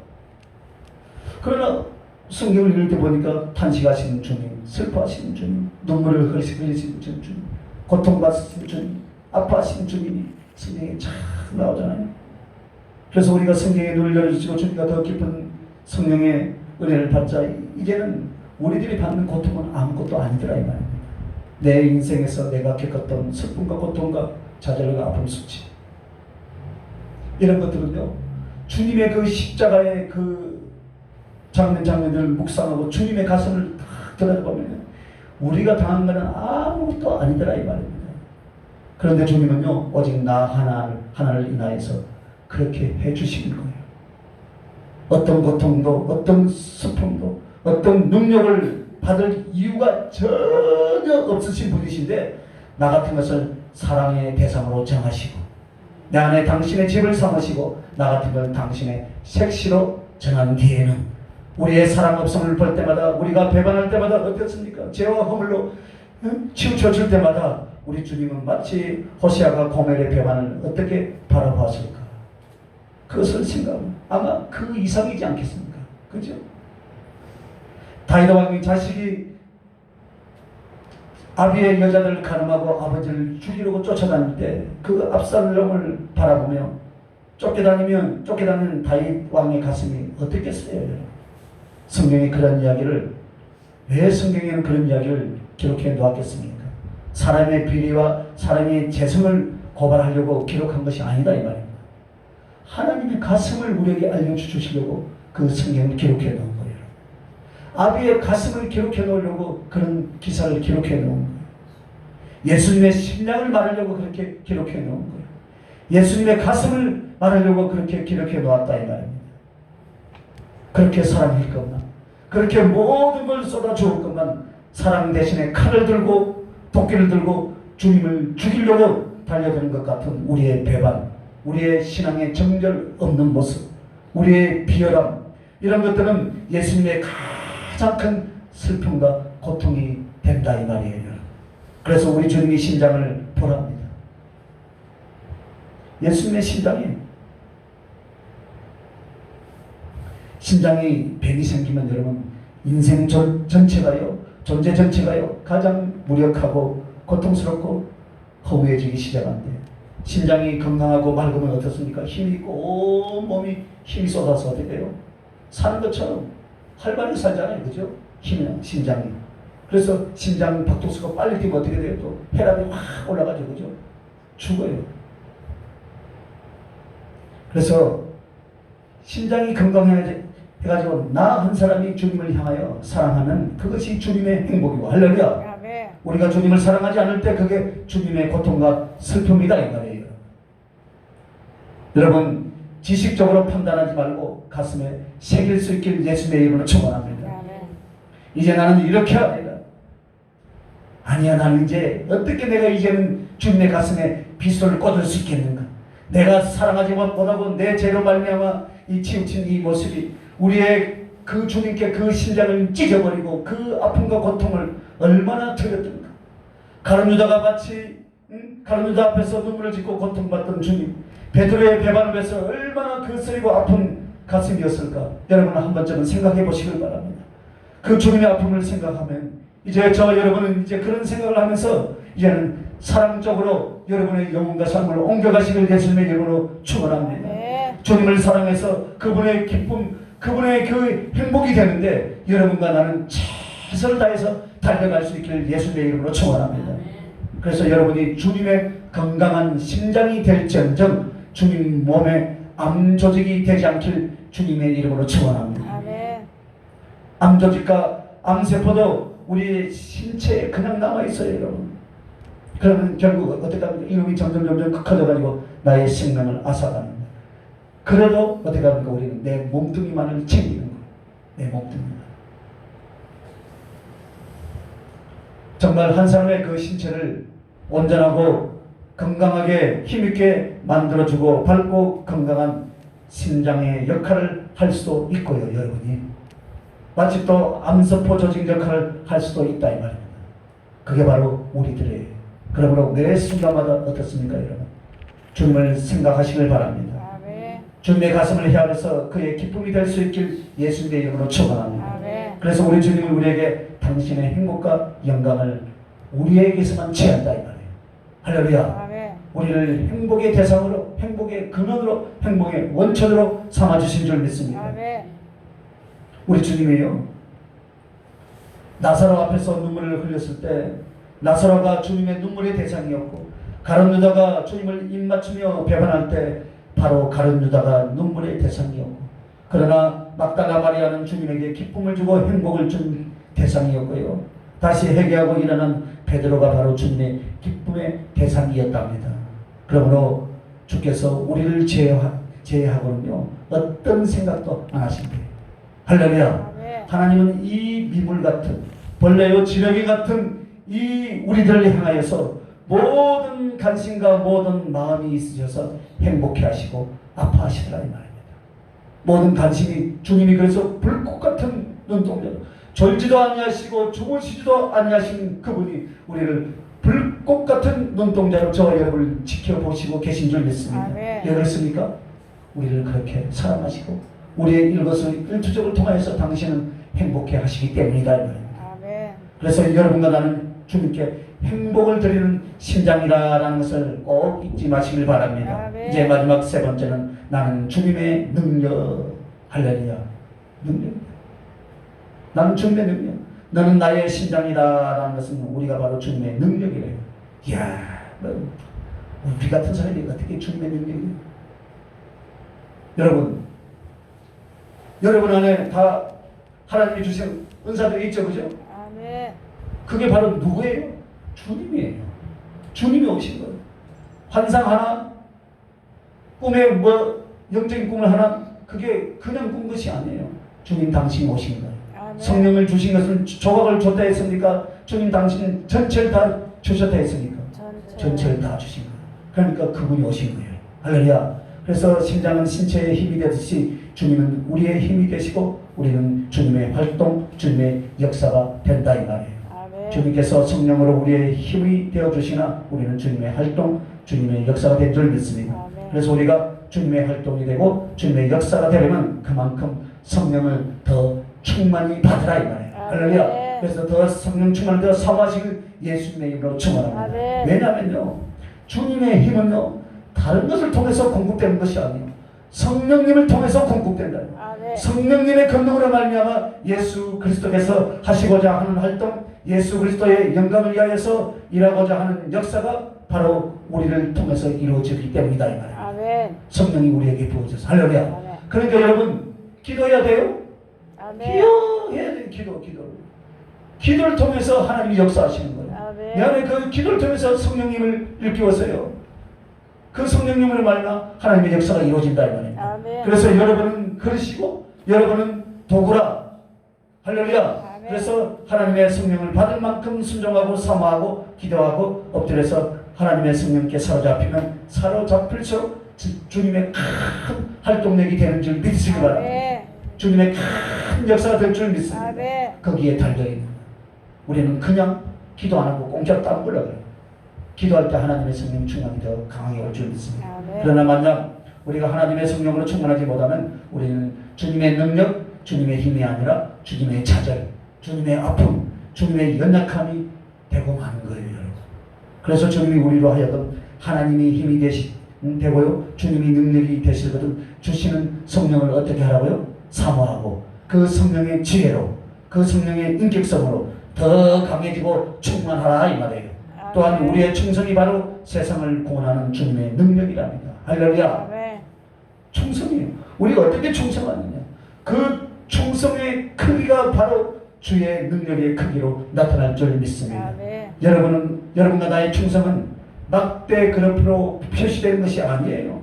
그러나 성경을 읽을 때 보니까 탄식하시는 주님, 슬퍼하시는 주님, 눈물을 흘리시는 주님, 고통받으시는 주님, 아파하시는 주님이 성경에 쫙 나오잖아요. 그래서 우리가 성경에 눈을 열어주시고 주님과 더 깊은 성령의 은혜를 받자. 이제는 우리들이 받는 고통은 아무것도 아니더라 이 말입니다. 내 인생에서 내가 겪었던 슬픔과 고통과 좌절과 아픔, 수치, 이런 것들은요, 주님의 그 십자가의 그 장면들을 묵상하고 주님의 가슴을 딱 들여다보면 우리가 당한 것은 아무것도 아니더라 이 말입니다. 그런데 주님은요, 오직 나 하나를 인하여서 그렇게 해주시는 거예요. 어떤 고통도, 어떤 슬픔도, 어떤 능력을 받을 이유가 전혀 없으신 분이신데 나 같은 것을 사랑의 대상으로 정하시고 내 안에 당신의 집을 삼으시고 나 같은 걸 당신의 색시로 정한 뒤에는 우리의 사랑 없음을 볼 때마다, 우리가 배반할 때마다 어떻습니까? 죄와 허물로 치우쳐질 때마다 우리 주님은 마치 호세아가 고멜의 배반을 어떻게 바라보았을까? 그것을 생각하면 아마 그 이상이지 않겠습니까? 그죠? 다윗 왕이 자식이 아비의 여자들을 가늠하고 아버지를 죽이려고 쫓아다닐 때 그 압살롬을 바라보며 쫓겨다니는 다윗 왕의 가슴이 어떻겠어요? 성경에 그런 이야기를, 왜 성경에는 그런 이야기를 기록해 놓았겠습니까? 사람의 비리와 사람의 재성을 고발하려고 기록한 것이 아니다 이 말입니다. 하나님의 가슴을 우리에게 알려주시려고 그 성경을 기록해 놓은 거예요. 아비의 가슴을 기록해 놓으려고 그런 기사를 기록해 놓은 거예요. 예수님의 심령을 말하려고 그렇게 기록해 놓은 거예요. 예수님의 가슴을 말하려고 그렇게 기록해 놓았다 이 말입니다. 그렇게 사랑할 것만, 그렇게 모든 걸 쏟아주을 것만 사랑 대신에 칼을 들고 도끼를 들고 주님을 죽이려고 달려드는 것 같은 우리의 배반, 우리의 신앙의 정절 없는 모습, 우리의 비열함, 이런 것들은 예수님의 가장 큰 슬픔과 고통이 된다 이 말이에요. 그래서 우리 주님이 심장을 보랍니다. 예수님의 심장이 뱀이 생기면 여러분 인생 전체가요, 존재 전체가요 가장 무력하고 고통스럽고 허무해지기 시작한대요. 심장이 건강하고 맑으면 어떻습니까? 힘이 있고 온 몸이 힘이 쏟아서 어떻게 돼요? 사는 것처럼 활발히 살잖아요. 그죠? 심장이. 그래서 심장 박동수가 빨리 뛰면 어떻게 돼요? 또 혈압이 확 올라가죠. 그죠? 죽어요. 그래서 심장이 건강해가지고 나 한 사람이 주님을 향하여 사랑하면 그것이 주님의 행복이고 할렐루야. 아멘. 우리가 주님을 사랑하지 않을 때 그게 주님의 고통과 슬픔이다 이 말이에요. 여러분 지식적으로 판단하지 말고 가슴에 새길 수 있길 예수님의 이름으로 축원합니다. 아멘. 이제 나는 이렇게 해야 된다. 아니야, 나는 이제 어떻게 내가 이제는 주님의 가슴에 빗소리를 꽂을 수 있겠는가? 내가 사랑하지 못하고 내 죄로 말미암아 이 치우친 이 모습이 우리의 그 주님께 그 심장을 찢어버리고 그 아픔과 고통을 얼마나 드렸던가. 가룟 유다가 마치 가룟 유다 앞에서 눈물을 짓고 고통받던 주님, 베드로의 배반을 얼마나 그 쓰리고 아픈 가슴이었을까. 여러분 한 번쯤은 생각해 보시길 바랍니다. 그 주님의 아픔을 생각하면 이제 저 여러분은 이제 그런 생각을 하면서 이제는 사랑적으로 여러분의 영혼과 삶을 옮겨가시길 예수님의 이름으로 축원합니다. 네. 주님을 사랑해서 그분의 기쁨, 그분의 그 행복이 되는데 여러분과 나는 최선을 다해서 달려갈 수 있기를 예수님의 이름으로 축원합니다. 그래서 여러분이 주님의 건강한 심장이 될지언정 주님 몸에 암 조직이 되지 않길 주님의 이름으로 축원합니다. 아멘. 암 조직과 암세포도 우리 신체에 그냥 남아있어요, 여러분. 그러면 결국 어떻게 합니까? 이놈이 점점 커져가지고 나의 생명을 앗아갑니다. 그래도 어떻게 합니까? 우리는 내 몸뚱이만을 챙기는 거예요. 내 몸뚱이만. 정말 한 사람의 그 신체를 온전하고 건강하게 힘있게 만들어주고 밝고 건강한 심장의 역할을 할 수도 있고요, 여러분이. 마치 또 암세포 조직 역할을 할 수도 있다 이 말입니다. 그게 바로 우리들의. 그러므로 매 순간마다 어떻습니까, 여러분? 주님을 생각하시길 바랍니다. 아멘. 주님의 가슴을 헤아려서 그의 기쁨이 될 수 있길 예수님의 이름으로 축원합니다. 아멘. 그래서 우리 주님은 우리에게 당신의 행복과 영광을 우리에게서만 취한다 이 말이에요. 할렐루야. 아멘. 우리를 행복의 대상으로, 행복의 근원으로, 행복의 원천으로 삼아주신 줄 믿습니다. 아멘. 우리 주님이요, 나사로 앞에서 눈물을 흘렸을 때 나사로가 주님의 눈물의 대상이었고 가룟 유다가 주님을 입맞추며 배반할 때 바로 가룟 유다가 눈물의 대상이었고, 그러나 막달라 마리아는 주님에게 기쁨을 주고 행복을 준 대상이었고요, 다시 회개하고 일어난 베드로가 바로 주님의 기쁨의 대상이었답니다. 그러므로 주께서 우리를 제외하고는요 어떤 생각도 안 하신대요. 할렐루야. 아멘. 하나님은 이 미물 같은 벌레요 지렁이 같은 이 우리들을 향하여서 모든 관심과 모든 마음이 있으셔서 행복해 하시고 아파하시더라 이 말입니다. 모든 관심이 주님이 그래서 불꽃 같은 눈동자, 졸지도 아니하시고 주무시지도 아니하신 그분이 우리를 불꽃 같은 눈동자로 저와 여러분을 지켜보시고 계신 줄 믿습니다. 아멘. 왜 그렇습니까? 우리를 그렇게 사랑하시고 우리의 일거수일투족을 통하여서 당신은 행복해 하시기 때문이다 이 말입니다. 아멘. 그래서 여러분과 나는 주님께 행복을 드리는 심장이라는 것을 꼭 잊지 마시길 바랍니다. 아멘. 이제 마지막 세 번째는 나는 주님의 능력. 할렐루야. 능력. 나는 주님의 능력. 너는 나의 심장이다라는 것은 우리가 바로 주님의 능력이래요. 이야, 우리 같은 사람이 어떻게 주님의 능력이에요? 여러분 안에 다 하나님이 주신 은사들이 있죠, 그죠? 아멘. 그게 바로 누구예요? 주님이에요. 주님이 오신 거예요. 환상 하나, 꿈에 영적인 꿈을 하나, 그게 그냥 꾼 것이 아니에요. 주님 당신이 오신 거예요. 아멘. 성령을 주신 것은 조각을 줬다 했습니까? 주님 당신은 전체를 다 주셨다 했습니까? 전체를 다 주신 거예요. 그러니까 그분이 오신 거예요. 할렐루야. 그래서 심장은 신체의 힘이 되듯이 주님은 우리의 힘이 되시고 우리는 주님의 활동, 주님의 역사가 된다 이 말이에요. 아멘. 주님께서 성령으로 우리의 힘이 되어주시나 우리는 주님의 활동, 주님의 역사가 된 줄 믿습니다. 아멘. 그래서 우리가 주님의 활동이 되고 주님의 역사가 되려면 그만큼 성령을 더 충만히 받으라 이 말이에요. 할렐루야. 그래서 더 성령 충만을 더 사모하시길 예수님의 이름으로 축원합니다. 아멘. 왜냐하면요, 주님의 힘은요 다른 것을 통해서 공급되는 것이 아니에요. 성령님을 통해서 공급된다. 아멘. 성령님의 권능으로 말미암아 예수 그리스도께서 하시고자 하는 활동, 예수 그리스도의 영광을 위하여서 일하고자 하는 역사가 바로 우리를 통해서 이루어지기 때문이다 이 말이에요. 아멘. 성령이 우리에게 부어져서 할렐루야. 아멘. 그러니까 여러분 기도해야 돼요. 아멘. 기도해야 돼요. 기도를 통해서 하나님이 역사하시는 거예요. 아멘. 내 안에 그 기도를 통해서 성령님을 일깨웠어요. 그 성령님을 말나 하나님의 역사가 이루어진다 이 말이에요. 아멘. 그래서 여러분은 그러시고 여러분은 도구라. 할렐루야. 아멘. 그래서 하나님의 성령을 받을 만큼 순종하고 사모하고 기도하고 엎드려서 하나님의 성령께 사로잡힐수록 주님의 큰 활동력이 되는 줄 믿으시기 바랍니다. 아멘. 주님의 큰 역사가 될 줄 믿습니다. 아멘. 거기에 달려있는 우리는 그냥 기도 안 하고 공짜 땀 흘려요. 기도할 때 하나님의 성령 충만이 더 강하게 올 줄 믿습니다. 아멘. 그러나 만약 우리가 하나님의 성령으로 충만하지 못하면 우리는 주님의 능력, 주님의 힘이 아니라 주님의 좌절, 주님의 아픔, 주님의 연약함이 되고 마는 거예요, 여러분. 그래서 주님이 우리로 하여금 하나님이 힘이 되고요, 주님이 능력이 되시거든 주시는 성령을 어떻게 하라고요? 사모하고 그 성령의 지혜로, 그 성령의 인격성으로 더 강해지고 충만하라 이 말이에요. 또한 우리의 충성이 바로 세상을 구원하는 주님의 능력이랍니다. 할렐루야. 아멘. 충성이에요. 우리가 어떻게 충성하느냐? 그 충성의 크기가 바로 주의 능력의 크기로 나타날 줄 믿습니다. 아멘. 여러분과 나의 충성은 막대 그룹으로 표시되는 것이 아니에요.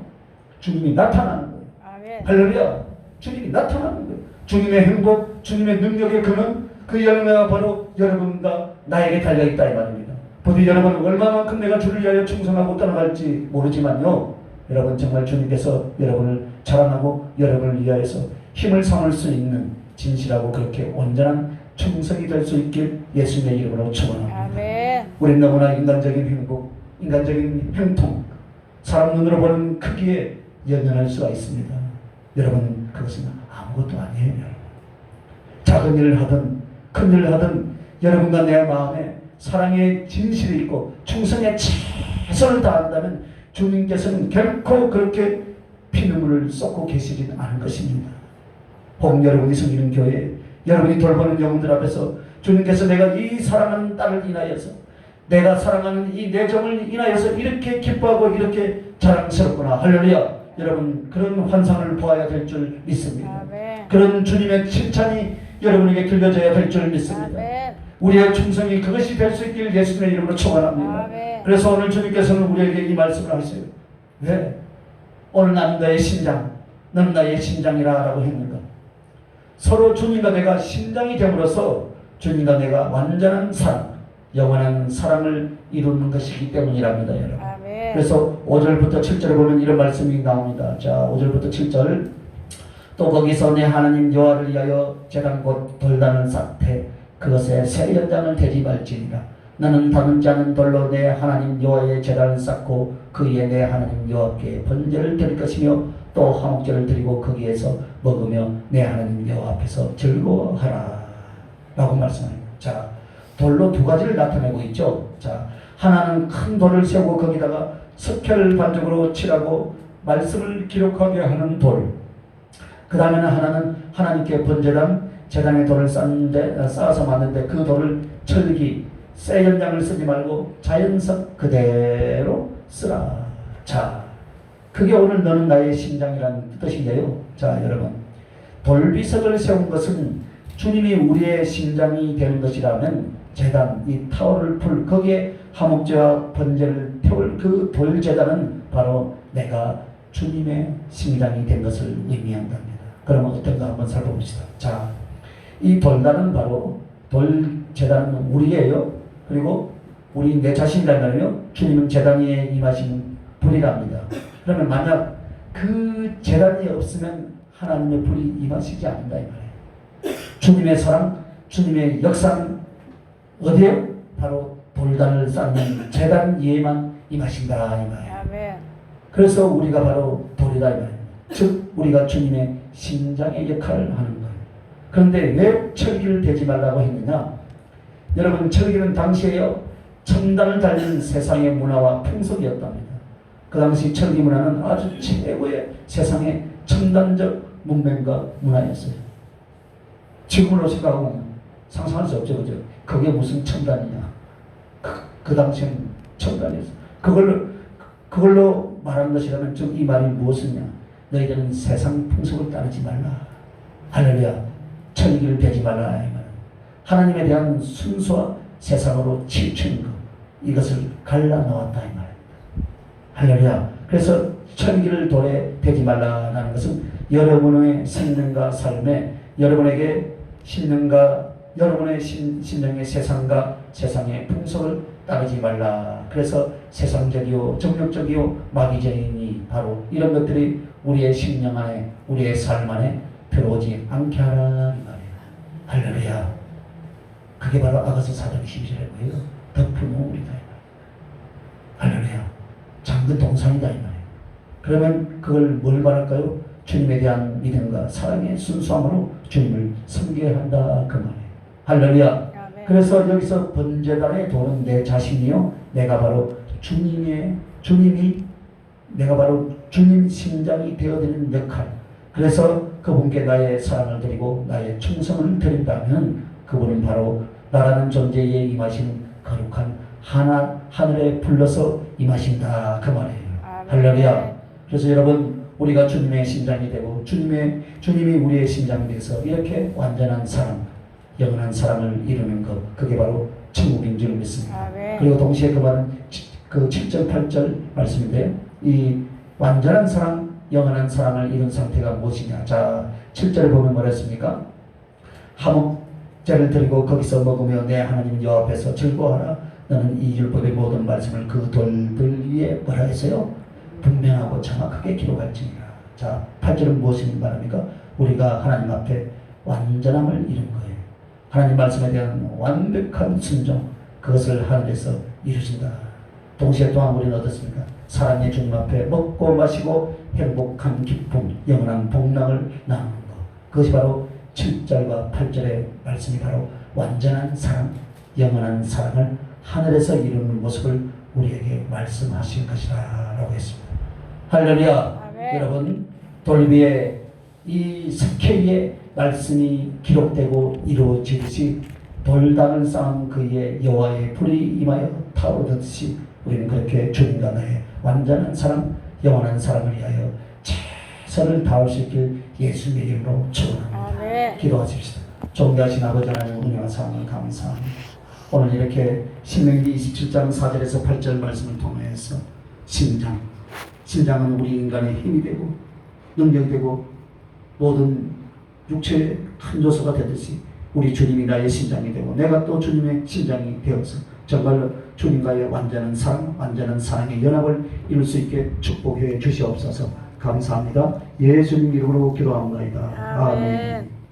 주님이 나타나는 거예요. 아멘. 할렐루야. 주님이 나타나는 거예요. 주님의 행복, 주님의 능력의 근원, 그 열매가 바로 여러분과 나에게 달려있다 이 말입니다. 부디 여러분 얼마만큼 내가 주를 위하여 충성하고 떠나갈지 모르지만요, 여러분 정말 주님께서 여러분을 자랑하고 여러분을 위하여서 힘을 삼을 수 있는 진실하고 그렇게 온전한 충성이 될 수 있길 예수님의 이름으로 축원합니다. 아멘. 우리는 너무나 인간적인 행복, 인간적인 형통, 사람 눈으로 보는 크기에 연연할 수가 있습니다. 여러분 그것은 아무것도 아니에요. 여러분. 작은 일을 하든 큰 일을 하든 여러분과 내 마음에 사랑의 진실이 있고 충성의 최선을 다한다면 주님께서는 결코 그렇게 피눈물을 쏟고 계시지는 않을 것입니다. 혹 여러분이 섬기는 교회, 여러분이 돌보는 영혼들 앞에서 주님께서 내가 이 사랑하는 딸을 인하여서, 내가 사랑하는 이 내 종을 인하여서 이렇게 기뻐하고 이렇게 자랑스럽구나. 할렐루야. 여러분 그런 환상을 보아야 될 줄 믿습니다. 아멘. 그런 주님의 칭찬이 여러분에게 들려져야 될 줄 믿습니다. 아멘. 우리의 충성이 그것이 될 수 있기를 예수님의 이름으로 축원합니다. 아멘. 그래서 오늘 주님께서는 우리에게 이 말씀을 하세요. 왜? 오늘 나는 너의 심장, 너는 나의 심장이라 라고 했는가? 서로 주님과 내가 심장이 됨으로써 주님과 내가 완전한 사랑, 영원한 사랑을 이루는 것이기 때문이랍니다, 여러분. 아멘. 그래서 5절부터 7절에 보면 이런 말씀이 나옵니다. 자, 5절부터 7절. 또 거기서 내 하나님 여호와를 위하여 제단 곧 돌다는 삭태 그것에 새 연장을 대지 말지니라. 나는 다듬지 않은 돌로 내 하나님 여호와의 제단을 쌓고 그 위에 내 하나님 여호와께 번제를 드릴 것이며 또 화목제를 드리고 거기에서 먹으며 내 하나님 여호와 앞에서 즐거워하라 라고 말씀합니다. 자, 돌로 두 가지를 나타내고 있죠. 자, 하나는 큰 돌을 세우고 거기다가 석회를 반죽으로 칠하고 말씀을 기록하게 하는 돌. 그 다음에는 하나는 하나님께 번제단 제단의 돌을 쌓아서 만드는데 그 돌을 철기 새 연장을 쓰지 말고 자연석 그대로 쓰라. 자, 그게 오늘 너는 나의 심장이라는 뜻인데요. 자, 여러분 돌비석을 세운 것은 주님이 우리의 심장이 되는 것이라면 제단, 이 타오를 풀 거기에 화목제와 번제를 태울 그 돌제단은 바로 내가 주님의 심장이 된 것을 의미한답니다. 그러면 어떤가 한번 살펴봅시다. 자, 이 돌단은 바로 돌제단은 우리예요. 그리고 우리 내 자신이라면요, 주님은 제단 위에 임하시는 분이랍니다. 그러면 만약 그 제단이 없으면 하나님의 불이 임하시지 않는다 이 말이에요. 주님의 사랑, 주님의 역사는 어디에? 바로 돌단을 쌓는 제단 위에만 임하신다 이 말이에요. 아멘. 그래서 우리가 바로 돌이다 이 말이에요. 즉 우리가 주님의 심장의 역할을 하는 거예요. 그런데 왜 철기를 대지 말라고 했느냐? 여러분 철기는 당시에요 첨단을 달리는 세상의 문화와 풍속이었답니다. 그 당시 철기 문화는 아주 최고의 세상의 첨단적 문명과 문화였어요. 지금으로 생각하면 상상할 수 없죠, 그죠? 그게 무슨 첨단이냐? 그 당시에는 첨단이었어. 그걸로 말하는 것이라면 즉 이 말이 무엇이냐? 너희들은 세상 풍속을 따르지 말라. 할렐루야. 철기를 대지 말라. 이 말은 하나님에 대한 순수와 세상으로 치우치는 것, 이것을 갈라놓았다 이 말입니다. 할렐루야. 그래서 철기를 돌에 대지 말라는 것은 여러분의 생명과 삶에 여러분에게 신령과 여러분의 신령의 세상과 세상의 풍속을 따르지 말라. 그래서 세상적이요 정욕적이요 마귀적이니 바로 이런 것들이 우리의 심령 안에 우리의 삶 안에 들어오지 않게 하라 이 말이에요. 할렐루야. 그게 바로 아가서 4장 12절에 뭐예요? 덮은 우물이다 이 말이에요. 할렐루야. 잠근 동산이다 이 말이에요. 그러면 그걸 뭘 말할까요? 주님에 대한 믿음과 사랑의 순수함으로 주님을 섬겨야 한다 그 말이에요. 할렐루야. 아멘. 그래서 여기서 번제단에 도는 내 자신이요 내가 바로 내가 바로 주님 심장이 되어드리는 역할. 그래서 그분께 나의 사랑을 드리고 나의 충성을 드린다면 그분은 바로 나라는 존재에 임하신 거룩한 하늘에 불러서 임하신다 그 말이에요. 아멘. 할렐루야. 그래서 여러분 우리가 주님의 심장이 되고 주님이 우리의 심장이 돼서 이렇게 완전한 사랑, 영원한 사랑을 이루는 것, 그게 바로 천국인 줄 믿습니다. 아멘. 그리고 동시에 그 말은 그 7절 8절 말씀인데요. 이 완전한 사랑, 영원한 사랑을 이룬 상태가 무엇이냐? 자, 7절에 보면 뭐랬습니까? 화목제를 드리고 거기서 먹으며 내 하나님 여호와 앞에서 즐거워하라. 너는 이 율법의 모든 말씀을 그 돌들 위에 뭐라 했어요? 분명하고 정확하게 기록할지니라. 자, 8절은 무엇을 말합니까? 우리가 하나님 앞에 완전함을 이룬 거예요. 하나님 말씀에 대한 완벽한 순종, 그것을 하늘에서 이루신다. 동시에 또한 우리는 어떻습니까? 사랑의 주님 앞에 먹고 마시고 행복한 기쁨, 영원한 복락을 나누는 것. 그것이 바로 7절과 8절의 말씀이 바로 완전한 사랑, 영원한 사랑을 하늘에서 이루는 모습을 우리에게 말씀하신 것이라 라고 했습니다. 할렐루야. 아멘. 여러분 돌비에 이 석회에 말씀이 기록되고 이루어지듯이 돌단을 쌓은 그의 여호와의 불이 임하여 타오르듯이 우리는 그렇게 주님과 나의 완전한 사랑, 영원한 사랑을 위하여 최선을 다할 수 있길 예수님의 이름으로 축원합니다. 아멘. 기도하십시다. 존귀하신 아버지 하나님 은혜와 사랑을 감사합니다. 오늘 이렇게 신명기 27장 4절에서 8절 말씀을 통해서 심장은 우리 인간의 힘이 되고 능력이 되고 모든 육체의 큰 요소가 되듯이 우리 주님이 나의 심장이 되고 내가 또 주님의 심장이 되어서 정말로 주님과의 완전한 사랑, 완전한 사랑의 연합을 이룰 수 있게 축복해 주시옵소서. 감사합니다. 예수님 이름으로 기도합니다. 아멘.